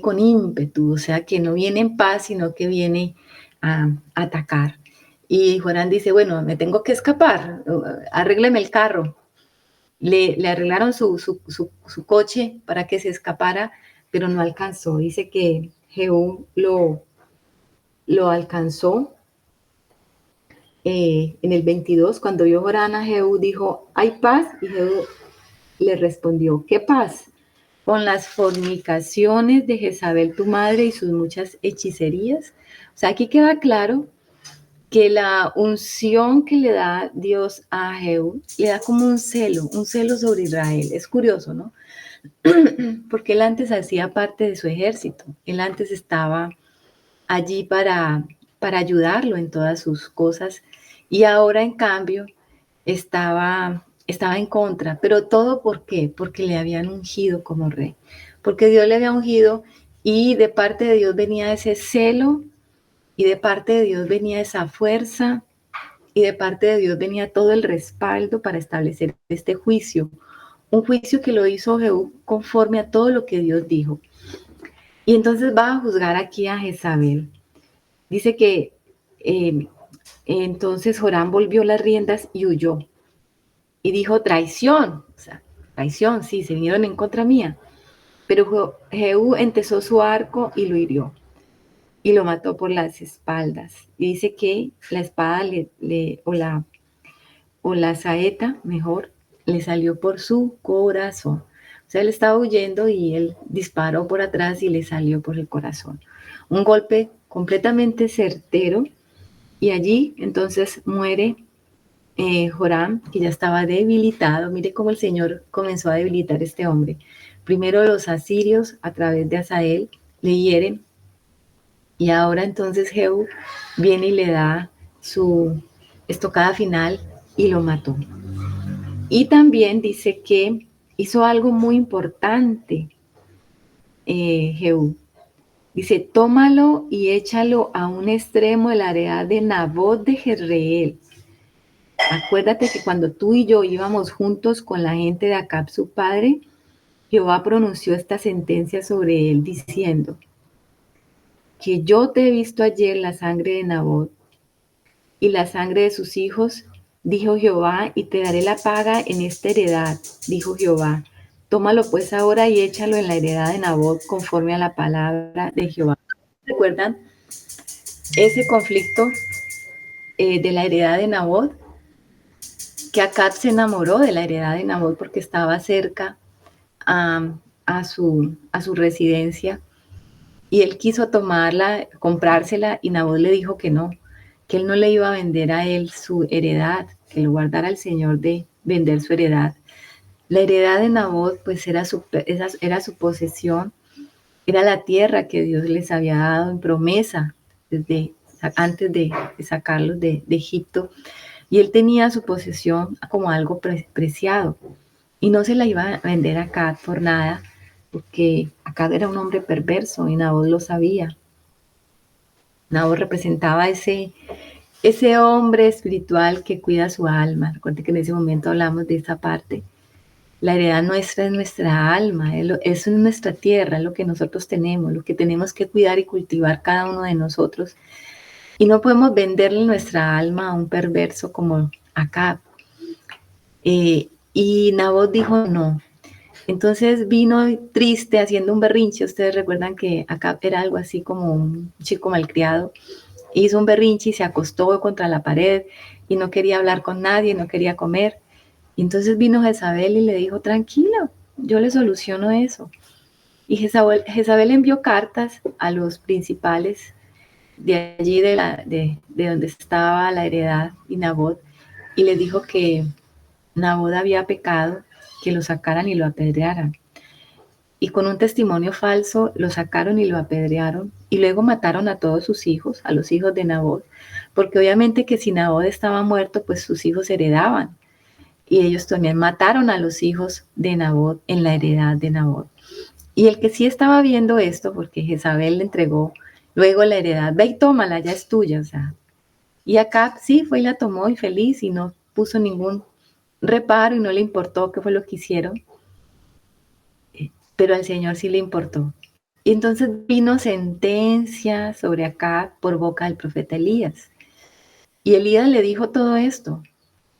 con ímpetu, o sea, que no viene en paz, sino que viene a atacar. Y Joram dice, bueno, me tengo que escapar, arrégleme el carro. Le arreglaron su coche para que se escapara, pero no alcanzó. Dice que Jehú lo alcanzó en el 22, cuando vio Joram a Jehú, dijo, ¿hay paz? Y Jehú le respondió, ¿qué paz? Con las fornicaciones de Jezabel tu madre y sus muchas hechicerías. O sea, aquí queda claro que la unción que le da Dios a Jehú le da como un celo sobre Israel. Es curioso, ¿no? Porque él antes hacía parte de su ejército, él antes estaba allí para ayudarlo en todas sus cosas y ahora en cambio estaba en contra. Pero todo ¿por qué? Porque le habían ungido como rey, porque Dios le había ungido y de parte de Dios venía ese celo y de parte de Dios venía esa fuerza y de parte de Dios venía todo el respaldo para establecer este juicio, un juicio que lo hizo Jehú conforme a todo lo que Dios dijo. Y entonces va a juzgar aquí a Jezabel. Dice que entonces Joram volvió las riendas y huyó. Y dijo, traición. O sea, traición, sí, se vinieron en contra mía. Pero Jehú entesó su arco y lo hirió. Y lo mató por las espaldas. Y dice que la espada o la saeta, mejor, le salió por su corazón. O sea, él estaba huyendo y él disparó por atrás y le salió por el corazón. Un golpe completamente certero. Y allí entonces muere Joram, que ya estaba debilitado. Mire cómo el Señor comenzó a debilitar a este hombre. Primero los asirios, a través de Hazael, le hieren. Y ahora entonces Jehú viene y le da su estocada final y lo mató. Y también dice que hizo algo muy importante, Jehú. Dice, tómalo y échalo a un extremo de la heredad de Nabot de Jezreel. Acuérdate que cuando tú y yo íbamos juntos con la gente de Acab, su padre, Jehová pronunció esta sentencia sobre él diciendo, que yo te he visto ayer la sangre de Nabot y la sangre de sus hijos, dijo Jehová, y te daré la paga en esta heredad, dijo Jehová. Tómalo pues ahora y échalo en la heredad de Nabot conforme a la palabra de Jehová. ¿Recuerdan ese conflicto de la heredad de Nabot? Que Acab se enamoró de la heredad de Nabot porque estaba cerca a su residencia y él quiso tomarla, comprársela y Nabot le dijo que él no le iba a vender a él su heredad, que lo guardara el Señor de vender su heredad. La heredad de Nabot pues era su posesión, era la tierra que Dios les había dado en promesa desde antes de sacarlos de Egipto. Y él tenía su posesión como algo preciado y no se la iba a vender a Acab por nada, porque Acab era un hombre perverso y Nabot lo sabía. Nabot representaba ese hombre espiritual que cuida su alma. Recuerden que en ese momento hablamos de esa parte. La heredad nuestra es nuestra alma, eso es nuestra tierra, es lo que nosotros tenemos, lo que tenemos que cuidar y cultivar cada uno de nosotros. Y no podemos venderle nuestra alma a un perverso como Acab. Y Nabot dijo no. Entonces vino triste haciendo un berrinche. Ustedes recuerdan que Acab era algo así como un chico malcriado. Hizo un berrinche y se acostó contra la pared y no quería hablar con nadie, no quería comer. Y entonces vino Jezabel y le dijo, tranquila, yo le soluciono eso. Y Jezabel envió cartas a los principales de allí, de donde estaba la heredad y Nabot, y les dijo que Nabot había pecado, que lo sacaran y lo apedrearan. Y con un testimonio falso lo sacaron y lo apedrearon. y luego mataron a todos sus hijos, a los hijos de Nabot, porque obviamente que si Nabot estaba muerto, pues sus hijos heredaban. Y ellos también mataron a los hijos de Nabot en la heredad de Nabot. Y el que sí estaba viendo esto, porque Jezabel le entregó luego la heredad, ve y tómala, ya es tuya, o sea. Y Acab sí fue y la tomó y feliz y no puso ningún reparo y no le importó qué fue lo que hicieron, pero al Señor sí le importó. Y entonces vino sentencia sobre Acab por boca del profeta Elías. Y Elías le dijo todo esto,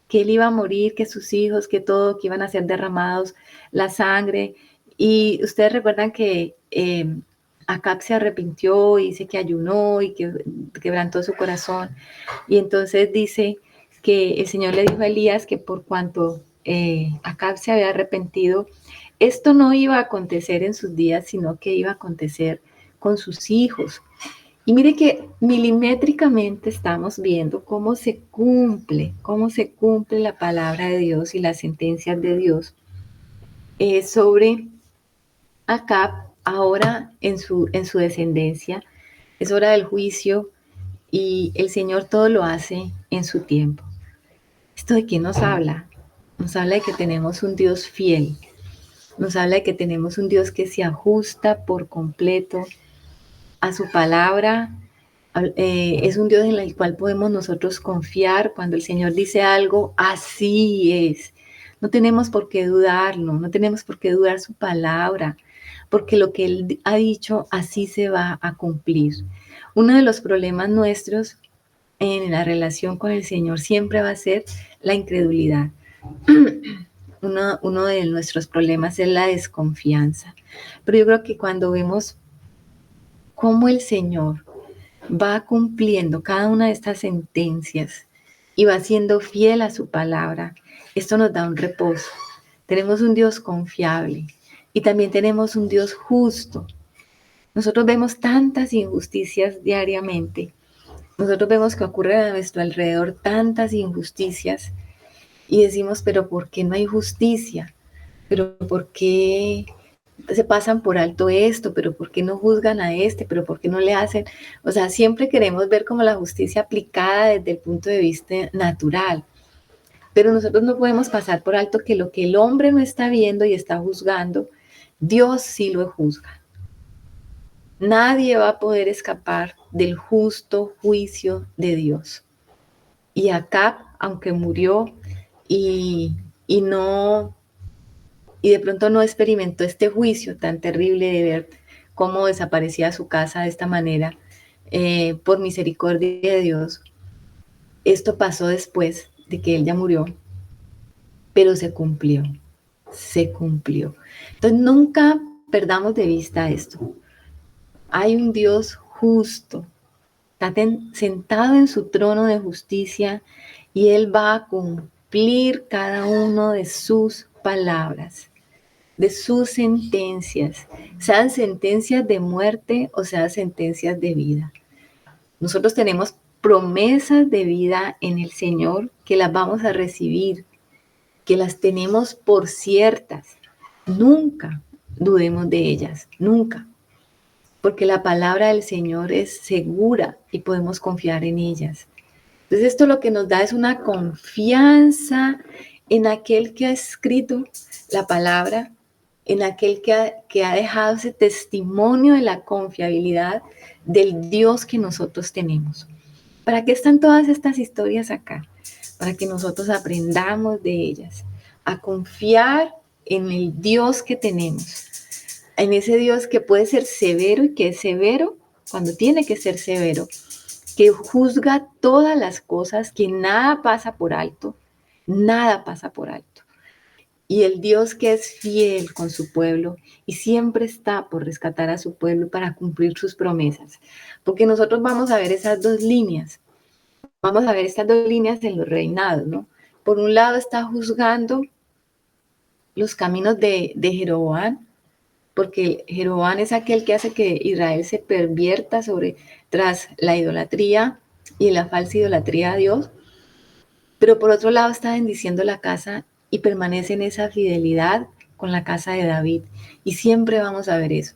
que él iba a morir, que sus hijos, que todo, que iban a ser derramados, la sangre. Y ustedes recuerdan que Acab se arrepintió y dice que ayunó y que quebrantó su corazón. Y entonces dice que el Señor le dijo a Elías que por cuanto Acab se había arrepentido, esto no iba a acontecer en sus días, sino que iba a acontecer con sus hijos. Y mire que milimétricamente estamos viendo cómo se cumple la palabra de Dios y las sentencias de Dios sobre Acab ahora en su descendencia. Es hora del juicio y el Señor todo lo hace en su tiempo. ¿Esto de qué nos habla? Nos habla de que tenemos un Dios fiel, nos habla de que tenemos un Dios que se ajusta por completo a su palabra. Es un Dios en el cual podemos nosotros confiar. Cuando el Señor dice algo, así es. No tenemos por qué dudarlo, no tenemos por qué dudar su palabra, porque lo que Él ha dicho, así se va a cumplir. Uno de los problemas nuestros en la relación con el Señor siempre va a ser la incredulidad. Uno de nuestros problemas es la desconfianza. Pero yo creo que cuando vemos cómo el Señor va cumpliendo cada una de estas sentencias y va siendo fiel a su palabra, esto nos da un reposo. Tenemos un Dios confiable y también tenemos un Dios justo. Nosotros vemos tantas injusticias diariamente. Nosotros vemos que ocurren a nuestro alrededor tantas injusticias y decimos, pero ¿por qué no hay justicia? ¿Pero por qué se pasan por alto esto? ¿Pero por qué no juzgan a este? ¿Pero por qué no le hacen? O sea, siempre queremos ver como la justicia aplicada desde el punto de vista natural. Pero nosotros no podemos pasar por alto que lo que el hombre no está viendo y está juzgando, Dios sí lo juzga. Nadie va a poder escapar del justo juicio de Dios. Y Acab, aunque murió y no, y de pronto no experimentó este juicio tan terrible de ver cómo desaparecía su casa de esta manera, por misericordia de Dios, esto pasó después de que él ya murió, pero se cumplió, se cumplió. Entonces nunca perdamos de vista esto. Hay un Dios justo, está sentado en su trono de justicia y Él va a cumplir cada uno de sus palabras, de sus sentencias, sean sentencias de muerte o sean sentencias de vida. Nosotros tenemos promesas de vida en el Señor que las vamos a recibir, que las tenemos por ciertas. Nunca dudemos de ellas, nunca. Porque la palabra del Señor es segura y podemos confiar en ellas. Entonces esto lo que nos da es una confianza en aquel que ha escrito la palabra, en aquel que ha dejado ese testimonio de la confiabilidad del Dios que nosotros tenemos. ¿Para qué están todas estas historias acá? Para que nosotros aprendamos de ellas, a confiar en el Dios que tenemos, en ese Dios que puede ser severo y que es severo cuando tiene que ser severo, que juzga todas las cosas, que nada pasa por alto, nada pasa por alto. Y el Dios que es fiel con su pueblo y siempre está por rescatar a su pueblo para cumplir sus promesas. Porque nosotros vamos a ver esas dos líneas. Vamos a ver estas dos líneas en los reinados, ¿no? Por un lado está juzgando los caminos de Jeroboam, porque Jeroboam es aquel que hace que Israel se pervierta tras la idolatría y la falsa idolatría a Dios, pero por otro lado está bendiciendo la casa y permanece en esa fidelidad con la casa de David, y siempre vamos a ver eso.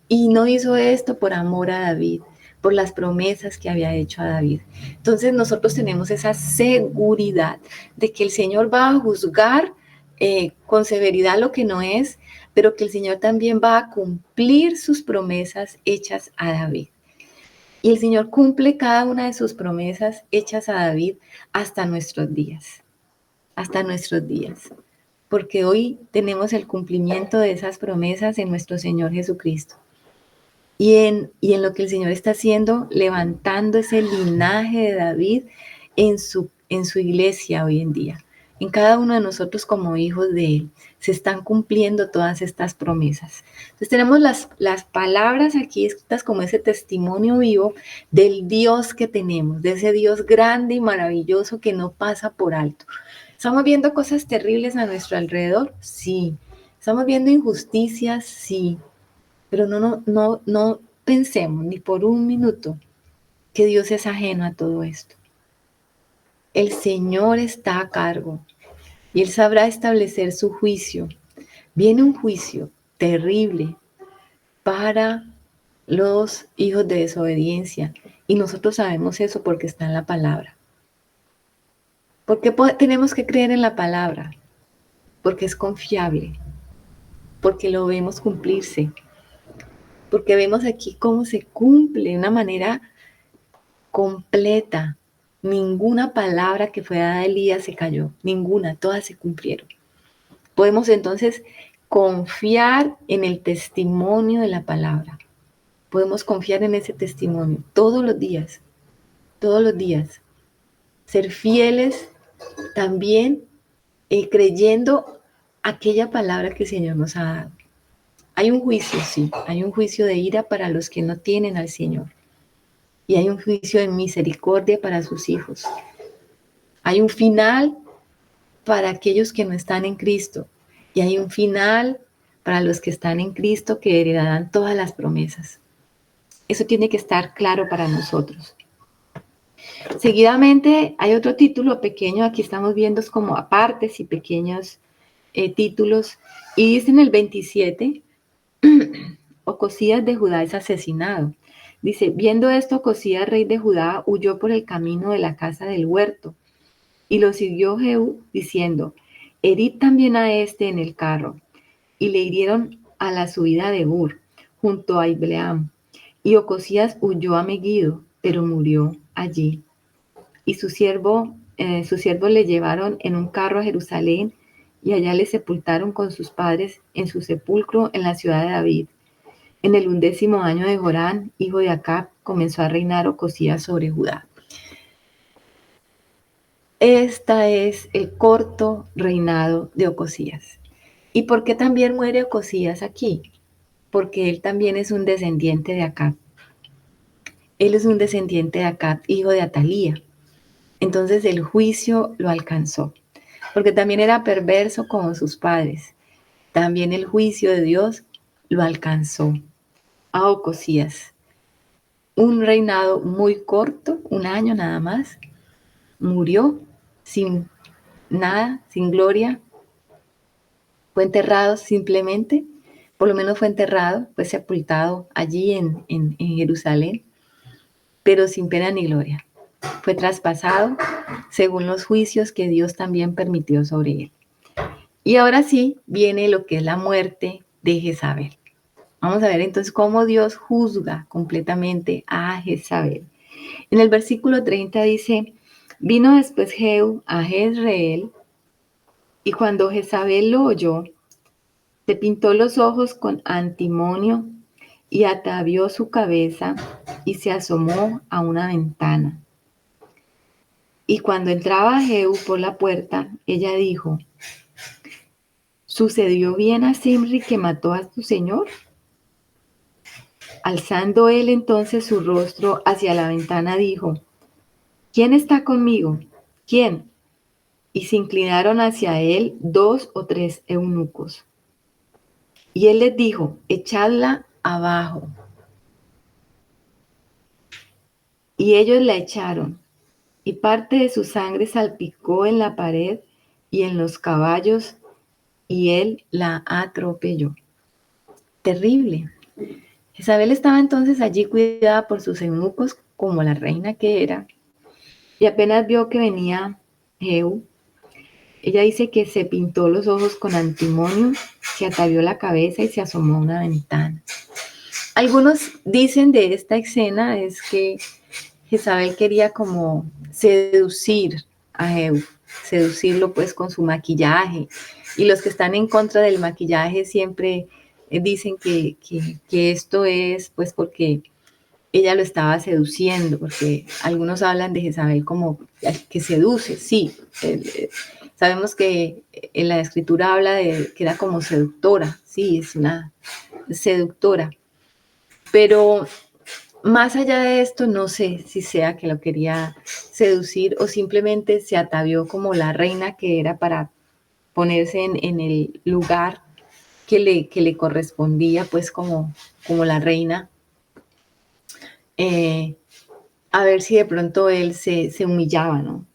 Y no hizo esto por amor a David, por las promesas que había hecho a David. Entonces nosotros tenemos esa seguridad de que el Señor va a juzgar con severidad lo que no es, pero que el Señor también va a cumplir sus promesas hechas a David. Y el Señor cumple cada una de sus promesas hechas a David hasta nuestros días, hasta nuestros días. Porque hoy tenemos el cumplimiento de esas promesas en nuestro Señor Jesucristo. Y en lo que el Señor está haciendo, levantando ese linaje de David en su iglesia hoy en día. En cada uno de nosotros como hijos de Él, se están cumpliendo todas estas promesas. Entonces tenemos las palabras aquí escritas como ese testimonio vivo del Dios que tenemos, de ese Dios grande y maravilloso que no pasa por alto. ¿Estamos viendo cosas terribles a nuestro alrededor? Sí. ¿Estamos viendo injusticias? Sí. Pero no pensemos ni por un minuto que Dios es ajeno a todo esto. El Señor está a cargo y Él sabrá establecer su juicio. Viene un juicio terrible para los hijos de desobediencia y nosotros sabemos eso porque está en la palabra. ¿Por qué tenemos que creer en la palabra? Porque es confiable, porque lo vemos cumplirse, porque vemos aquí cómo se cumple de una manera completa. Ninguna palabra que fue dada a Elías se cayó, ninguna, todas se cumplieron. Podemos entonces confiar en el testimonio de la palabra. Podemos confiar en ese testimonio todos los días, todos los días. Ser fieles también creyendo aquella palabra que el Señor nos ha dado. Hay un juicio, sí, hay un juicio de ira para los que no tienen al Señor. Y hay un juicio de misericordia para sus hijos. Hay un final para aquellos que no están en Cristo. Y hay un final para los que están en Cristo que heredarán todas las promesas. Eso tiene que estar claro para nosotros. Seguidamente hay otro título pequeño, aquí estamos viendo como apartes y pequeños títulos. Y dice en el 27, Ocosías de Judá es asesinado. Dice, viendo esto, Ocosías, rey de Judá, huyó por el camino de la casa del huerto. Y lo siguió Jehú, diciendo, herid también a este en el carro. Y le hirieron a la subida de Gur, junto a Ibleam. Y Ocosías huyó a Megiddo, pero murió allí. Y sus siervos le llevaron en un carro a Jerusalén, y allá le sepultaron con sus padres en su sepulcro en la ciudad de David. En el 11º año de Jorán, hijo de Acab, comenzó a reinar Ocosías sobre Judá. Este es el corto reinado de Ocosías. ¿Y por qué también muere Ocosías aquí? Porque él también es un descendiente de Acab. Él es un descendiente de Acab, hijo de Atalía. Entonces el juicio lo alcanzó, porque también era perverso como sus padres. También el juicio de Dios lo alcanzó a Ocosías. Un reinado muy corto, un año nada más. Murió sin nada, sin gloria. Fue enterrado simplemente, por lo menos fue enterrado, fue sepultado allí en Jerusalén, pero sin pena ni gloria. Fue traspasado según los juicios que Dios también permitió sobre él. Y ahora sí viene lo que es la muerte de Jezabel. Vamos a ver entonces cómo Dios juzga completamente a Jezabel. En el versículo 30 dice, vino después Jehú a Jezreel, y cuando Jezabel lo oyó, se pintó los ojos con antimonio y atavió su cabeza y se asomó a una ventana. Y cuando entraba Jehú por la puerta, ella dijo, ¿sucedió bien a Zimri que mató a tu señor? Alzando él entonces su rostro hacia la ventana, dijo, ¿quién está conmigo? ¿Quién? Y se inclinaron hacia él 2 o 3 eunucos. Y él les dijo, echadla abajo. Y ellos la echaron, y parte de su sangre salpicó en la pared y en los caballos, y él la atropelló. Terrible. Jezabel estaba entonces allí cuidada por sus eunucos como la reina que era, y apenas vio que venía Jehú, ella dice que se pintó los ojos con antimonio, se atavió la cabeza y se asomó a una ventana. Algunos dicen de esta escena es que Jezabel quería como seducir a Jehú, seducirlo pues con su maquillaje. Y los que están en contra del maquillaje siempre dicen que esto es pues porque ella lo estaba seduciendo, porque algunos hablan de Jezabel como que seduce, sí. Sabemos que en la escritura habla de que era como seductora, sí, es una seductora. Pero más allá de esto, no sé si sea que lo quería seducir o simplemente se atavió como la reina que era para ponerse en el lugar que le correspondía, pues como la reina. A ver si de pronto él se humillaba, ¿no?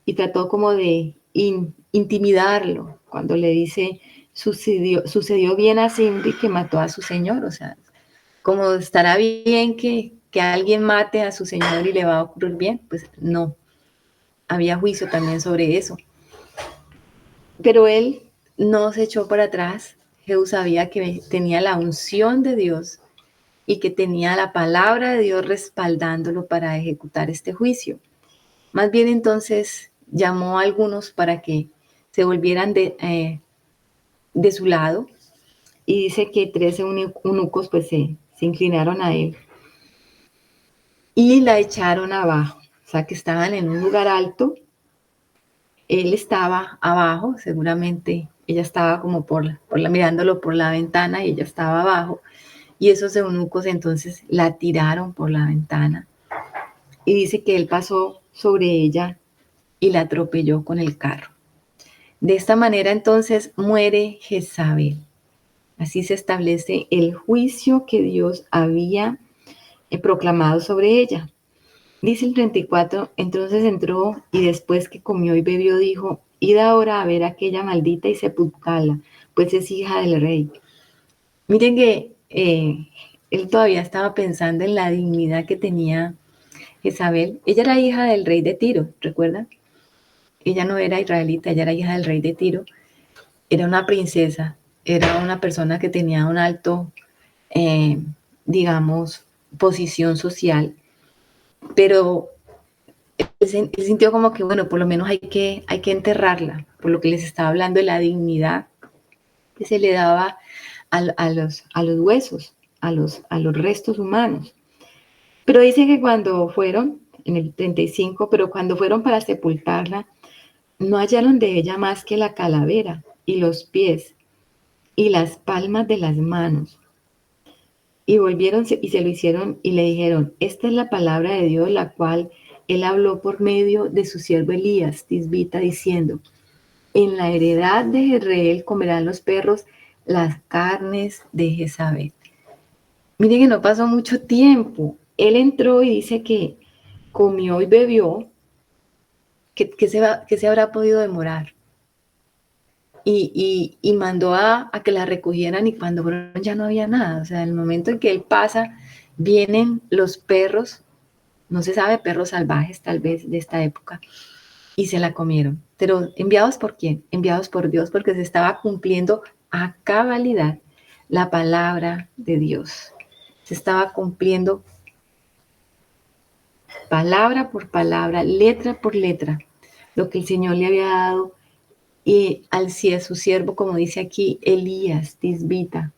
Y trató como de intimidarlo cuando le dice, sucedió bien a Simri que mató a su señor, o sea, como estará bien que alguien mate a su señor y le va a ocurrir bien, pues no, había juicio también sobre eso. Pero él no se echó para atrás. Jehú sabía que tenía la unción de Dios y que tenía la palabra de Dios respaldándolo para ejecutar este juicio. Más bien entonces llamó a algunos para que se volvieran de su lado y dice que 13 eunucos pues se inclinaron a él y la echaron abajo. O sea que estaban en un lugar alto, él estaba abajo, seguramente ella estaba como mirándolo por la ventana y ella estaba abajo. Y esos eunucos entonces la tiraron por la ventana. Y dice que él pasó sobre ella y la atropelló con el carro. De esta manera entonces muere Jezabel. Así se establece el juicio que Dios había proclamado sobre ella. Dice el 34, entonces entró y después que comió y bebió dijo, id ahora a ver a aquella maldita y sepultala, pues es hija del rey. Miren que él todavía estaba pensando en la dignidad que tenía Jezabel. Ella era hija del rey de Tiro, ¿recuerdan? Ella no era israelita, ella era hija del rey de Tiro. Era una princesa, era una persona que tenía un alto, eh, digamos, posición social, pero él sintió como que, bueno, por lo menos hay que enterrarla, por lo que les estaba hablando de la dignidad que se le daba a los huesos, a los restos humanos. Pero dice que cuando fueron, en el 35, pero cuando fueron para sepultarla, no hallaron de ella más que la calavera y los pies y las palmas de las manos. Y volvieron y se lo hicieron y le dijeron, esta es la palabra de Dios, la cual él habló por medio de su siervo Elías, Tisbita, diciendo, en la heredad de Jezreel comerán los perros las carnes de Jezabel. Miren que no pasó mucho tiempo. Él entró y dice que comió y bebió, que se habrá podido demorar. Y mandó a que la recogieran y cuando fueron ya no había nada. O sea, en el momento en que él pasa, vienen los perros, no se sabe, perros salvajes tal vez de esta época, y se la comieron. Pero ¿enviados por quién? Enviados por Dios, porque se estaba cumpliendo a cabalidad la palabra de Dios. Se estaba cumpliendo palabra por palabra, letra por letra, lo que el Señor le había dado y a su siervo, como dice aquí, Elías, Tisbita,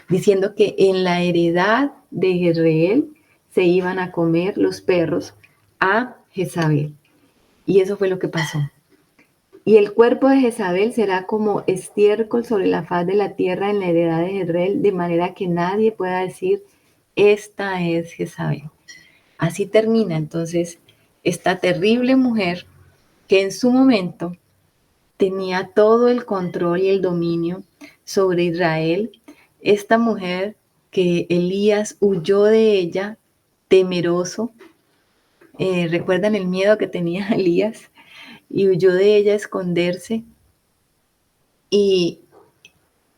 diciendo que en la heredad de Jezreel se iban a comer los perros a Jezabel. Y eso fue lo que pasó. Y el cuerpo de Jezabel será como estiércol sobre la faz de la tierra en la heredad de Jezreel, de manera que nadie pueda decir, esta es Jezabel. Así termina entonces esta terrible mujer que en su momento tenía todo el control y el dominio sobre Israel. Esta mujer que Elías huyó de ella temeroso. ¿Recuerdan el miedo que tenía Elías? Y huyó de ella a esconderse. Y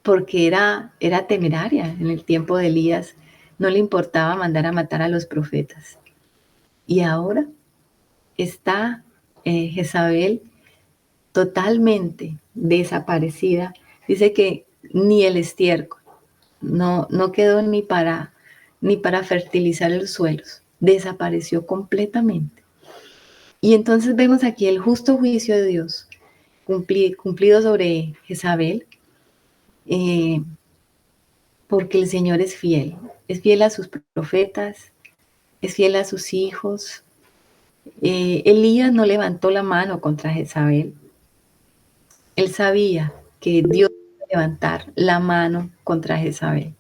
porque era temeraria en el tiempo de Elías, no le importaba mandar a matar a los profetas. Y ahora está Jezabel totalmente desaparecida. Dice que ni el estiércol, no quedó ni para fertilizar los suelos, desapareció completamente. Y entonces vemos aquí el justo juicio de Dios cumplido sobre Jezabel, porque el Señor es fiel a sus profetas, es fiel a sus hijos. Elías no levantó la mano contra Jezabel. Él sabía que Dios iba a levantar la mano contra Jezabel.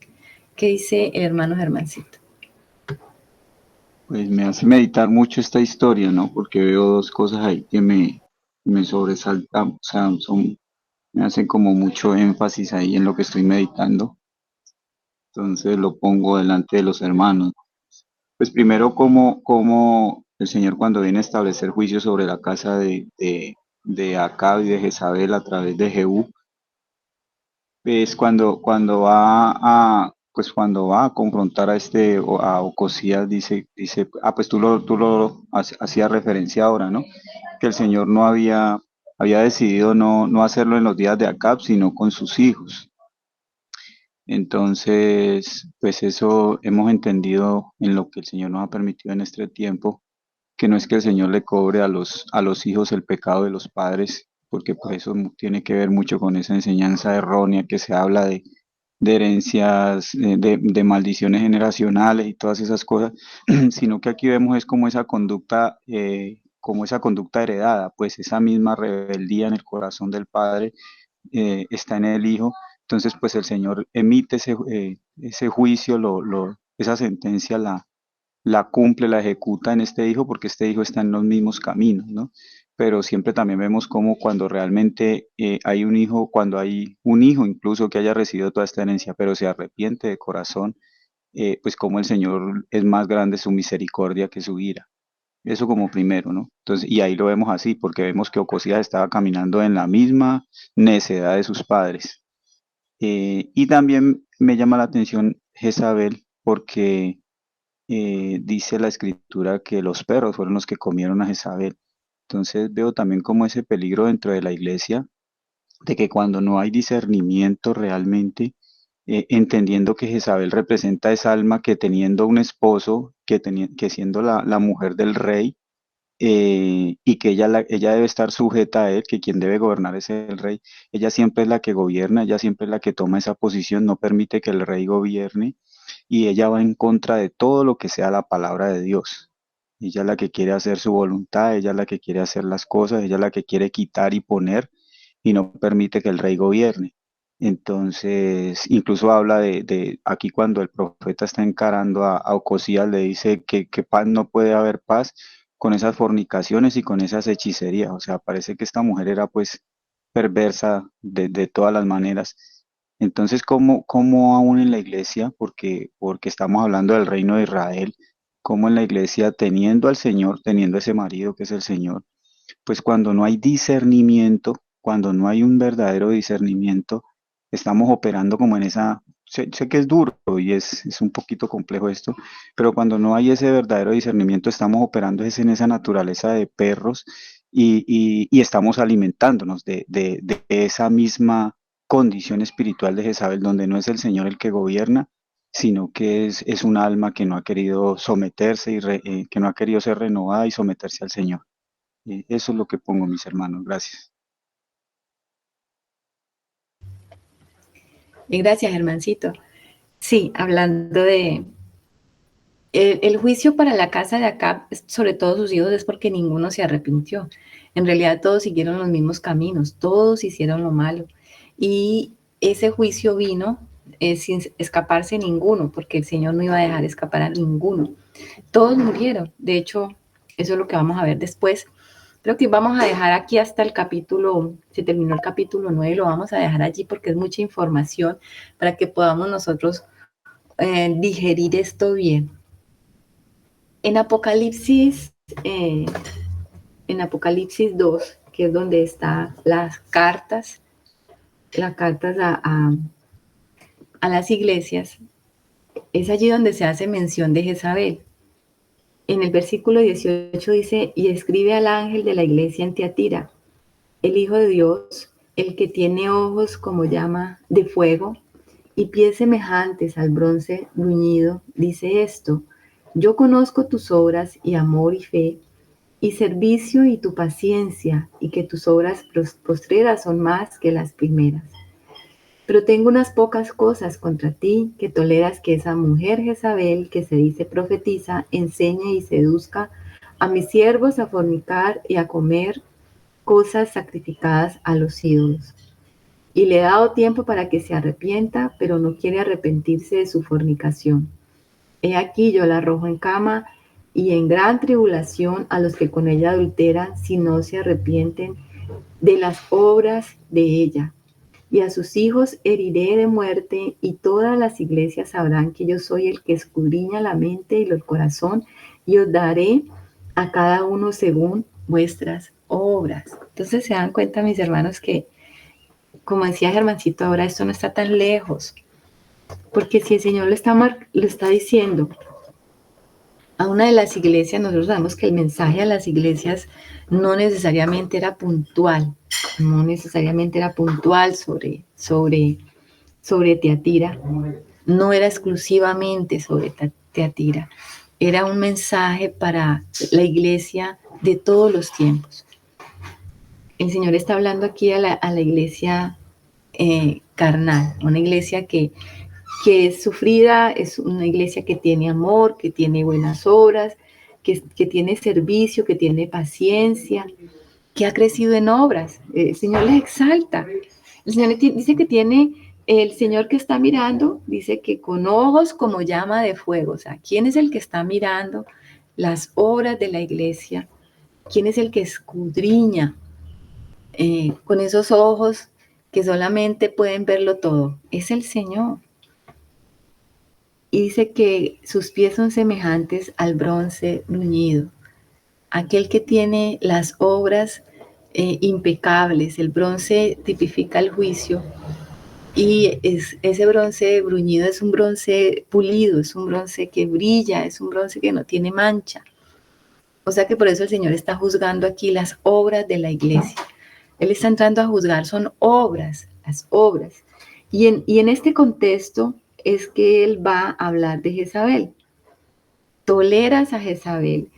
¿Qué dice el hermano Germancito? Pues me hace meditar mucho esta historia, ¿no? Porque veo dos cosas ahí que me sobresaltan, o sea, me hacen como mucho énfasis ahí en lo que estoy meditando. Entonces lo pongo delante de los hermanos. Pues primero, como el Señor cuando viene a establecer juicio sobre la casa de Acab y de Jezabel a través de Jehú, es cuando va a confrontar a Ocosías, dice, pues tú lo hacías referencia ahora, ¿no? Que el Señor no había decidido no hacerlo en los días de Acab, sino con sus hijos. Entonces, pues eso hemos entendido en lo que el Señor nos ha permitido en este tiempo, que no es que el Señor le cobre a los hijos el pecado de los padres, porque pues eso tiene que ver mucho con esa enseñanza errónea que se habla de herencias, de maldiciones generacionales y todas esas cosas, sino que aquí vemos es como esa conducta heredada, pues esa misma rebeldía en el corazón del padre está en el hijo. Entonces, pues el Señor emite ese juicio, esa sentencia la cumple, la ejecuta en este hijo, porque este hijo está en los mismos caminos, ¿no? Pero siempre también vemos cómo cuando realmente hay un hijo, cuando hay un hijo incluso que haya recibido toda esta herencia, pero se arrepiente de corazón, pues como el Señor es más grande su misericordia que su ira. Eso como primero, ¿no? Entonces, y ahí lo vemos así, porque vemos que Ocosías estaba caminando en la misma necedad de sus padres. Y también me llama la atención Jezabel, porque dice la escritura que los perros fueron los que comieron a Jezabel. Entonces veo también como ese peligro dentro de la iglesia, de que cuando no hay discernimiento realmente, entendiendo que Jezabel representa esa alma que teniendo un esposo, que siendo la mujer del rey, y que ella debe estar sujeta a él, que quien debe gobernar es el rey. Ella siempre es la que gobierna, ella siempre es la que toma esa posición, no permite que el rey gobierne, y ella va en contra de todo lo que sea la palabra de Dios. Ella es la que quiere hacer su voluntad, ella es la que quiere hacer las cosas, ella es la que quiere quitar y poner, y no permite que el rey gobierne. Entonces, incluso habla de aquí cuando el profeta está encarando a Ocosías, le dice que paz no puede haber paz con esas fornicaciones y con esas hechicerías. O sea, parece que esta mujer era pues perversa de todas las maneras. Entonces, ¿cómo aún en la iglesia, porque estamos hablando del reino de Israel, cómo en la iglesia teniendo al Señor, teniendo ese marido que es el Señor, pues cuando no hay discernimiento, cuando no hay un verdadero discernimiento, estamos operando como en esa, sé que es duro y es un poquito complejo esto, pero cuando no hay ese verdadero discernimiento, estamos operando es en esa naturaleza de perros y estamos alimentándonos de esa misma condición espiritual de Jezabel, donde no es el Señor el que gobierna, sino que es un alma que no ha querido someterse que no ha querido ser renovada y someterse al Señor. Eso es lo que pongo, mis hermanos. Gracias. Gracias, Germancito. Sí, hablando de... El juicio para la casa de Acab, sobre todo sus hijos, es porque ninguno se arrepintió. En realidad todos siguieron los mismos caminos, todos hicieron lo malo. Y ese juicio vino sin escaparse ninguno, porque el Señor no iba a dejar escapar a ninguno. Todos murieron. De hecho, eso es lo que vamos a ver después. Creo que vamos a dejar aquí hasta el capítulo, se terminó el capítulo 9, lo vamos a dejar allí porque es mucha información para que podamos nosotros digerir esto bien. En Apocalipsis, eh, en Apocalipsis 2, que es donde están las cartas a las iglesias, es allí donde se hace mención de Jezabel. En el versículo 18 dice, y escribe al ángel de la iglesia en Tiatira, el Hijo de Dios, el que tiene ojos como llama de fuego y pies semejantes al bronce bruñido, dice esto: yo conozco tus obras y amor y fe, y servicio y tu paciencia, y que tus obras postreras son más que las primeras. Pero tengo unas pocas cosas contra ti, que toleras que esa mujer Jezabel, que se dice profetiza, enseñe y seduzca a mis siervos a fornicar y a comer cosas sacrificadas a los ídolos. Y le he dado tiempo para que se arrepienta, pero no quiere arrepentirse de su fornicación. He aquí yo la arrojo en cama y en gran tribulación a los que con ella adulteran, si no se arrepienten de las obras de ella. Y a sus hijos heriré de muerte, y todas las iglesias sabrán que yo soy el que escudriña la mente y el corazón, y os daré a cada uno según vuestras obras. Entonces se dan cuenta, mis hermanos, que, como decía Germancito, ahora esto no está tan lejos, porque si el Señor lo está diciendo a una de las iglesias, nosotros sabemos que el mensaje a las iglesias no necesariamente era puntual, no necesariamente era puntual sobre Tiatira, no era exclusivamente sobre Tiatira, era un mensaje para la iglesia de todos los tiempos. El Señor está hablando aquí a la iglesia carnal, una iglesia que es sufrida, es una iglesia que tiene amor, que tiene buenas obras, que tiene servicio, que tiene paciencia, que ha crecido en obras. El Señor les exalta. El Señor dice que tiene, el Señor que está mirando, dice que con ojos como llama de fuego. O sea, ¿quién es el que está mirando las obras de la iglesia? ¿Quién es el que escudriña con esos ojos que solamente pueden verlo todo? Es el Señor. Y dice que sus pies son semejantes al bronce bruñido. Aquel que tiene las obras impecables. El bronce tipifica el juicio. Y ese bronce bruñido es un bronce pulido, es un bronce que brilla, es un bronce que no tiene mancha. O sea que por eso el Señor está juzgando aquí las obras de la iglesia. Él está entrando a juzgar, son obras, las obras. Y en este contexto es que Él va a hablar de Jezabel. Toleras a Jezabel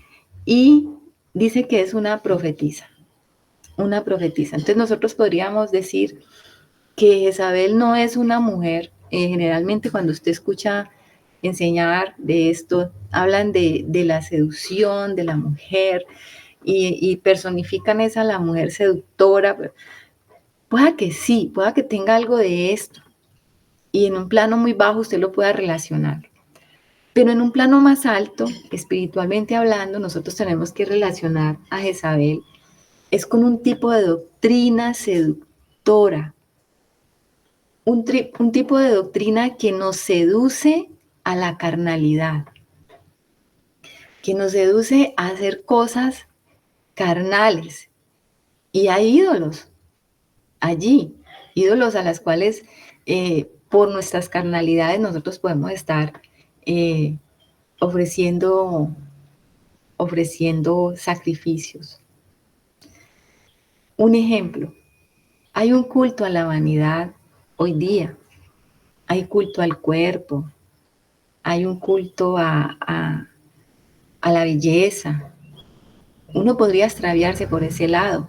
y dice que es una profetisa, una profetisa. Entonces nosotros podríamos decir que Jezabel no es una mujer. Generalmente cuando usted escucha enseñar de esto, hablan de la seducción de la mujer y personifican esa la mujer seductora. Pueda que sí, pueda que tenga algo de esto y en un plano muy bajo usted lo pueda relacionar. Pero en un plano más alto, espiritualmente hablando, nosotros tenemos que relacionar a Jezabel es con un tipo de doctrina seductora, un tipo de doctrina que nos seduce a la carnalidad, que nos seduce a hacer cosas carnales. Y hay ídolos allí, ídolos a las cuales por nuestras carnalidades nosotros podemos estar ofreciendo sacrificios. Un ejemplo, hay un culto a la vanidad hoy día, hay culto al cuerpo, hay un culto a la belleza. Uno podría extraviarse por ese lado.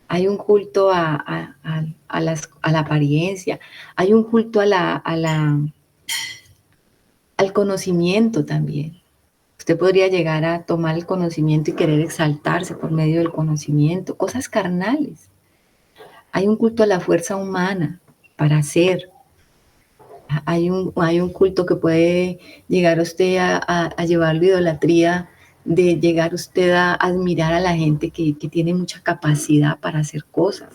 Hay un culto a la apariencia, hay un culto al conocimiento también. Usted podría llegar a tomar el conocimiento y querer exaltarse por medio del conocimiento, cosas carnales. Hay un culto a la fuerza humana para hacer. Hay un culto que puede llegar usted a llevar la idolatría, de llegar usted a admirar a la gente que tiene mucha capacidad para hacer cosas.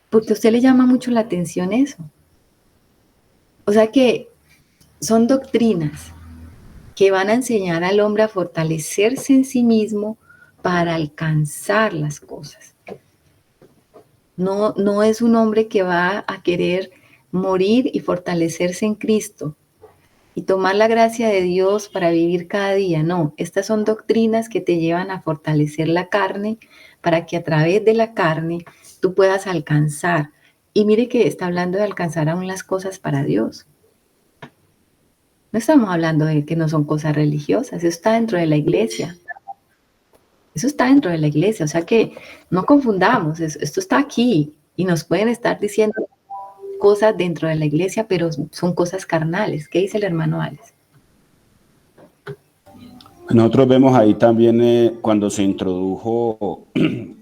Porque a usted le llama mucho la atención eso. O sea que son doctrinas que van a enseñar al hombre a fortalecerse en sí mismo para alcanzar las cosas. No es un hombre que va a querer morir y fortalecerse en Cristo, y tomar la gracia de Dios para vivir cada día. No, estas son doctrinas que te llevan a fortalecer la carne para que a través de la carne tú puedas alcanzar. Y mire que está hablando de alcanzar aún las cosas para Dios. No estamos hablando de que no son cosas religiosas, eso está dentro de la iglesia. Eso está dentro de la iglesia, o sea que no confundamos, esto está aquí y nos pueden estar diciendo cosas dentro de la iglesia, pero son cosas carnales. ¿Qué dice el hermano Alex? Nosotros vemos ahí también cuando se introdujo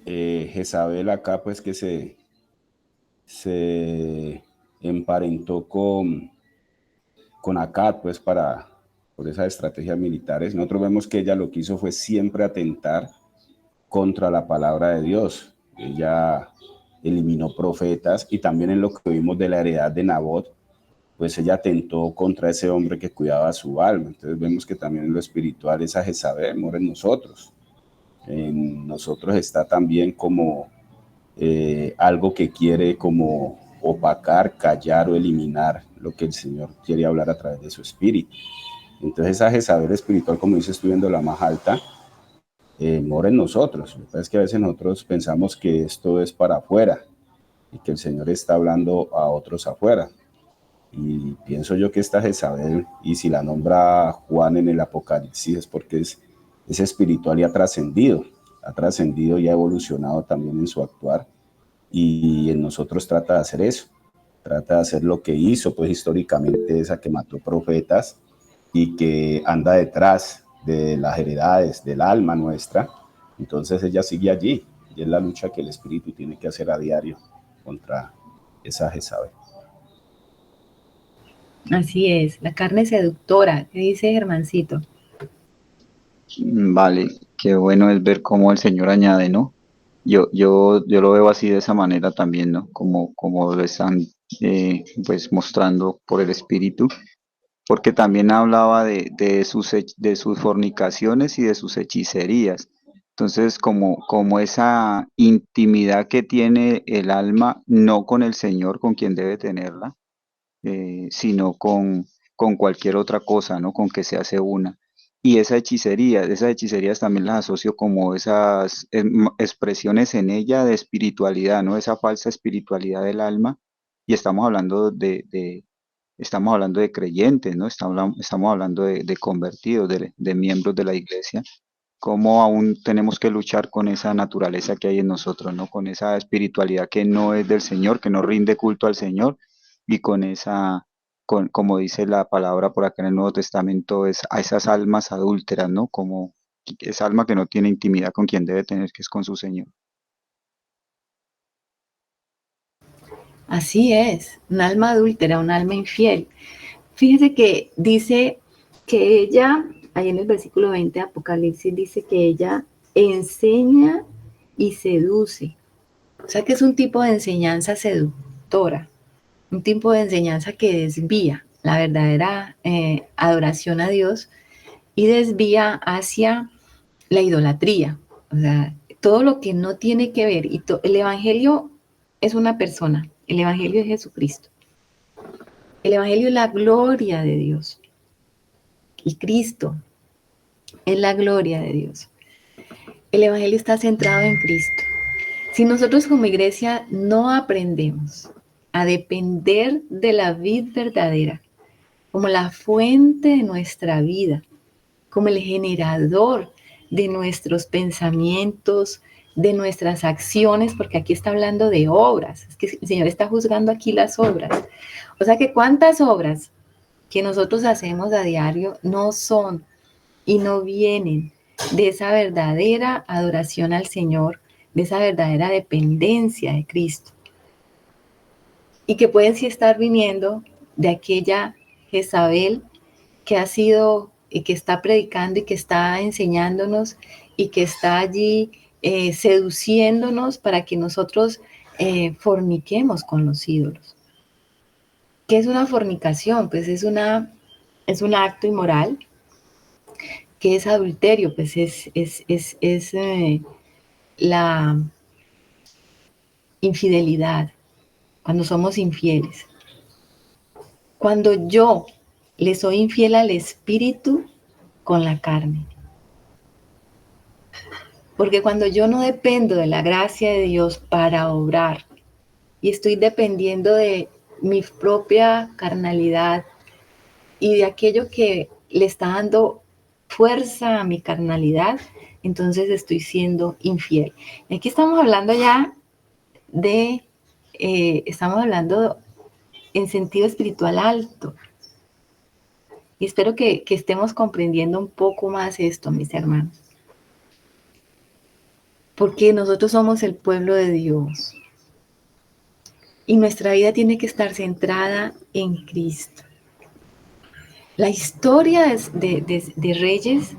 Jezabel acá, pues que se emparentó con Acab, pues por esas estrategias militares. Nosotros vemos que ella lo que hizo fue siempre atentar contra la palabra de Dios. Ella eliminó profetas y también en lo que vimos de la heredad de Nabot, pues ella atentó contra ese hombre que cuidaba su alma. Entonces vemos que también en lo espiritual esa Jezabel mora en nosotros. En nosotros está también como algo que quiere como opacar, callar o eliminar lo que el Señor quiere hablar a través de su espíritu. Entonces esa Jezabel espiritual, como dice, estoy viendo la más alta, mora en nosotros. Lo que pasa es que a veces nosotros pensamos que esto es para afuera y que el Señor está hablando a otros afuera. Y pienso yo que esta Jezabel, y si la nombra Juan en el Apocalipsis, es porque es espiritual y ha trascendido y ha evolucionado también en su actuar. Y en nosotros trata de hacer eso, trata de hacer lo que hizo, pues históricamente, esa que mató profetas y que anda detrás de las heredades del alma nuestra. Entonces ella sigue allí, y es la lucha que el espíritu tiene que hacer a diario contra esa Jezabel. Así es, la carne seductora, ¿qué dice Germancito? Vale, qué bueno es ver cómo el Señor añade, ¿no? Yo lo veo así de esa manera también, ¿no? Como lo están pues mostrando por el Espíritu, porque también hablaba de sus fornicaciones y de sus hechicerías. Entonces, como esa intimidad que tiene el alma, no con el Señor, con quien debe tenerla, sino con cualquier otra cosa, ¿no? Con que se hace una. Y esas hechicerías también las asocio como esas expresiones en ella de espiritualidad, ¿no? Esa falsa espiritualidad del alma. Y estamos hablando de creyentes, ¿no? Estamos hablando de convertidos, de miembros de la iglesia. Cómo aún tenemos que luchar con esa naturaleza que hay en nosotros, ¿no? Con esa espiritualidad que no es del Señor, que no rinde culto al Señor, y como dice la palabra por acá en el Nuevo Testamento, es a esas almas adúlteras, ¿no? Como esa alma que no tiene intimidad con quien debe tener, que es con su Señor. Así es, un alma adúltera, un alma infiel. Fíjese que dice que ella, ahí en el versículo 20 de Apocalipsis, dice que ella enseña y seduce. O sea que es un tipo de enseñanza seductora, un tipo de enseñanza que desvía la verdadera adoración a Dios y desvía hacia la idolatría. O sea, todo lo que no tiene que ver. El Evangelio es una persona, el Evangelio es Jesucristo. El Evangelio es la gloria de Dios. Y Cristo es la gloria de Dios. El Evangelio está centrado en Cristo. Si nosotros como iglesia no aprendemos a depender de la vid verdadera, como la fuente de nuestra vida, como el generador de nuestros pensamientos, de nuestras acciones, porque aquí está hablando de obras, es que el Señor está juzgando aquí las obras. O sea que cuántas obras que nosotros hacemos a diario no son y no vienen de esa verdadera adoración al Señor, de esa verdadera dependencia de Cristo. Y que pueden sí estar viniendo de aquella Jezabel que ha sido y que está predicando y que está enseñándonos y que está allí seduciéndonos para que nosotros forniquemos con los ídolos. ¿Qué es una fornicación? Pues es un acto inmoral. ¿Qué es adulterio? Pues es la infidelidad, cuando somos infieles. Cuando yo le soy infiel al espíritu con la carne. Porque cuando yo no dependo de la gracia de Dios para obrar y estoy dependiendo de mi propia carnalidad y de aquello que le está dando fuerza a mi carnalidad, entonces estoy siendo infiel. Y aquí estamos hablando ya estamos hablando en sentido espiritual alto. Y espero que estemos comprendiendo un poco más esto, mis hermanos. Porque nosotros somos el pueblo de Dios. Y nuestra vida tiene que estar centrada en Cristo. La historia de Reyes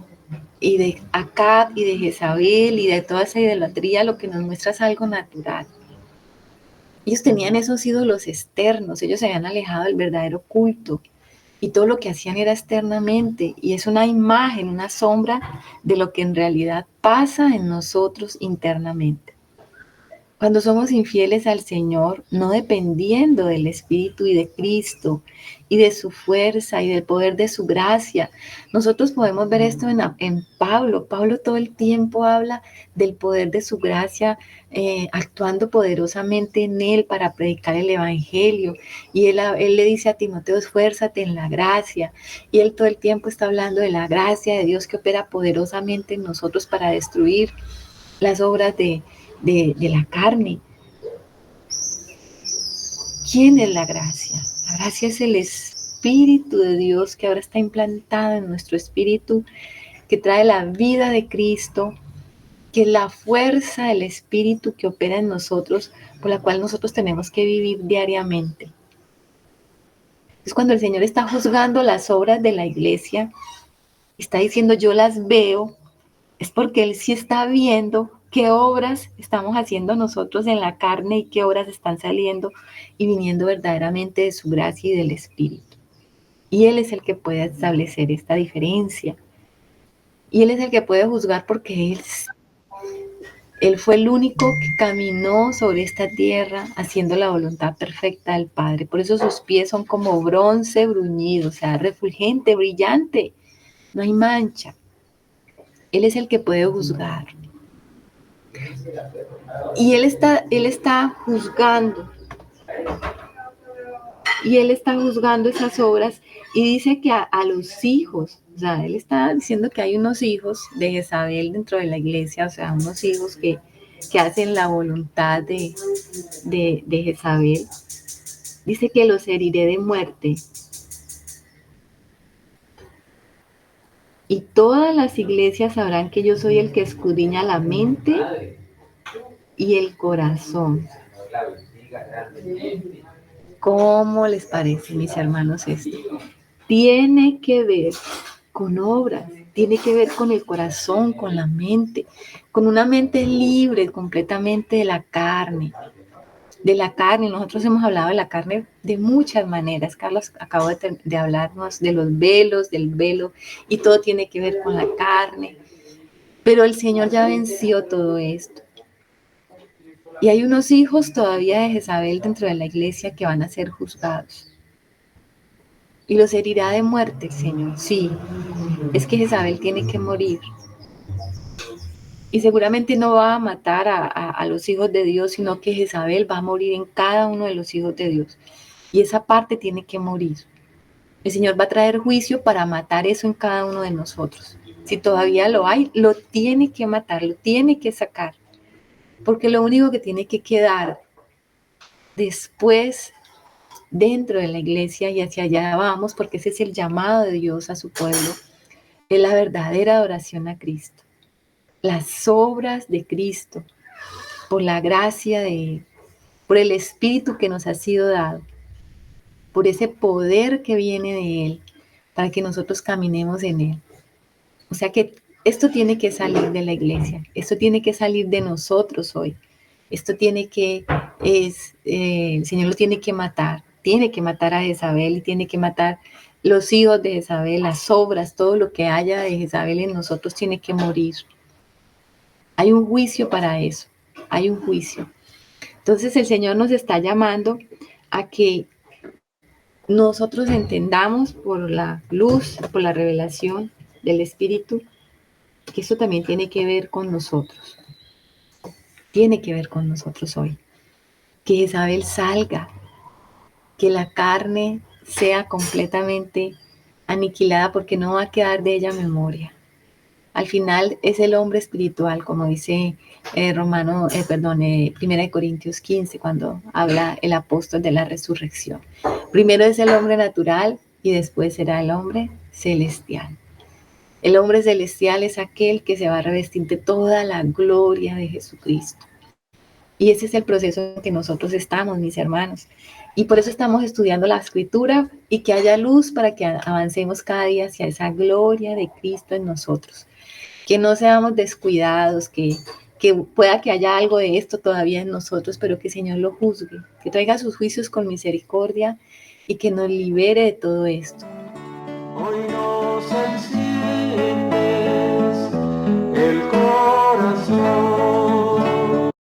y de Acab y de Jezabel y de toda esa idolatría lo que nos muestra es algo natural. Ellos tenían esos ídolos externos, ellos se habían alejado del verdadero culto y todo lo que hacían era externamente y es una imagen, una sombra de lo que en realidad pasa en nosotros internamente. Cuando somos infieles al Señor, no dependiendo del Espíritu y de Cristo y de su fuerza y del poder de su gracia, nosotros podemos ver esto en Pablo. Pablo todo el tiempo habla del poder de su gracia, actuando poderosamente en él para predicar el Evangelio. Y él le dice a Timoteo, esfuérzate en la gracia. Y él todo el tiempo está hablando de la gracia de Dios que opera poderosamente en nosotros para destruir las obras de la carne. ¿Quién es la gracia? La gracia es el Espíritu de Dios que ahora está implantado en nuestro espíritu, que trae la vida de Cristo, que es la fuerza del Espíritu que opera en nosotros, por la cual nosotros tenemos que vivir diariamente. Es cuando el Señor está juzgando las obras de la iglesia, está diciendo yo las veo, es porque Él sí está viendo qué obras estamos haciendo nosotros en la carne y qué obras están saliendo y viniendo verdaderamente de su gracia y del Espíritu. Y Él es el que puede establecer esta diferencia. Y Él es el que puede juzgar porque Él fue el único que caminó sobre esta tierra haciendo la voluntad perfecta del Padre. Por eso sus pies son como bronce bruñido, o sea, refulgente, brillante. No hay mancha. Él es el que puede juzgar. Y él está juzgando. Y él está juzgando esas obras y dice que a los hijos, o sea, él está diciendo que hay unos hijos de Jezabel dentro de la iglesia, o sea, unos hijos que hacen la voluntad de Jezabel. Dice que los heriré de muerte. Y todas las iglesias sabrán que yo soy el que escudriña la mente y el corazón. ¿Cómo les parece, mis hermanos, esto? Tiene que ver con obras, tiene que ver con el corazón, con la mente, con una mente libre completamente de la carne. De la carne, nosotros hemos hablado de la carne de muchas maneras. Carlos acabó de hablarnos de los velos, del velo, y todo tiene que ver con la carne. Pero el Señor ya venció todo esto. Y hay unos hijos todavía de Jezabel dentro de la iglesia que van a ser juzgados. Y los herirá de muerte el Señor. Sí, es que Jezabel tiene que morir. Y seguramente no va a matar a los hijos de Dios, sino que Jezabel va a morir en cada uno de los hijos de Dios. Y esa parte tiene que morir. El Señor va a traer juicio para matar eso en cada uno de nosotros. Si todavía lo hay, lo tiene que matar, lo tiene que sacar. Porque lo único que tiene que quedar después dentro de la iglesia, y hacia allá vamos, porque ese es el llamado de Dios a su pueblo, es la verdadera adoración a Cristo. Las obras de Cristo, por la gracia de Él, por el Espíritu que nos ha sido dado, por ese poder que viene de Él, para que nosotros caminemos en Él. O sea que esto tiene que salir de la iglesia, esto tiene que salir de nosotros hoy. Esto el Señor lo tiene que matar a Jezabel y tiene que matar los hijos de Jezabel, las obras, todo lo que haya de Jezabel en nosotros tiene que morir. Hay un juicio para eso, hay un juicio. Entonces el Señor nos está llamando a que nosotros entendamos por la luz, por la revelación del Espíritu, que esto también tiene que ver con nosotros. Tiene que ver con nosotros hoy. Que Jezabel salga, que la carne sea completamente aniquilada porque no va a quedar de ella memoria. Al final es el hombre espiritual, como dice Primera de Corintios 15, cuando habla el apóstol de la resurrección. Primero es el hombre natural y después será el hombre celestial. El hombre celestial es aquel que se va a revestir de toda la gloria de Jesucristo. Y ese es el proceso en que nosotros estamos, mis hermanos. Y por eso estamos estudiando la Escritura y que haya luz para que avancemos cada día hacia esa gloria de Cristo en nosotros. Que no seamos descuidados, que pueda que haya algo de esto todavía en nosotros, pero que el Señor lo juzgue, que traiga sus juicios con misericordia y que nos libere de todo esto. Hoy nos enciendes el corazón.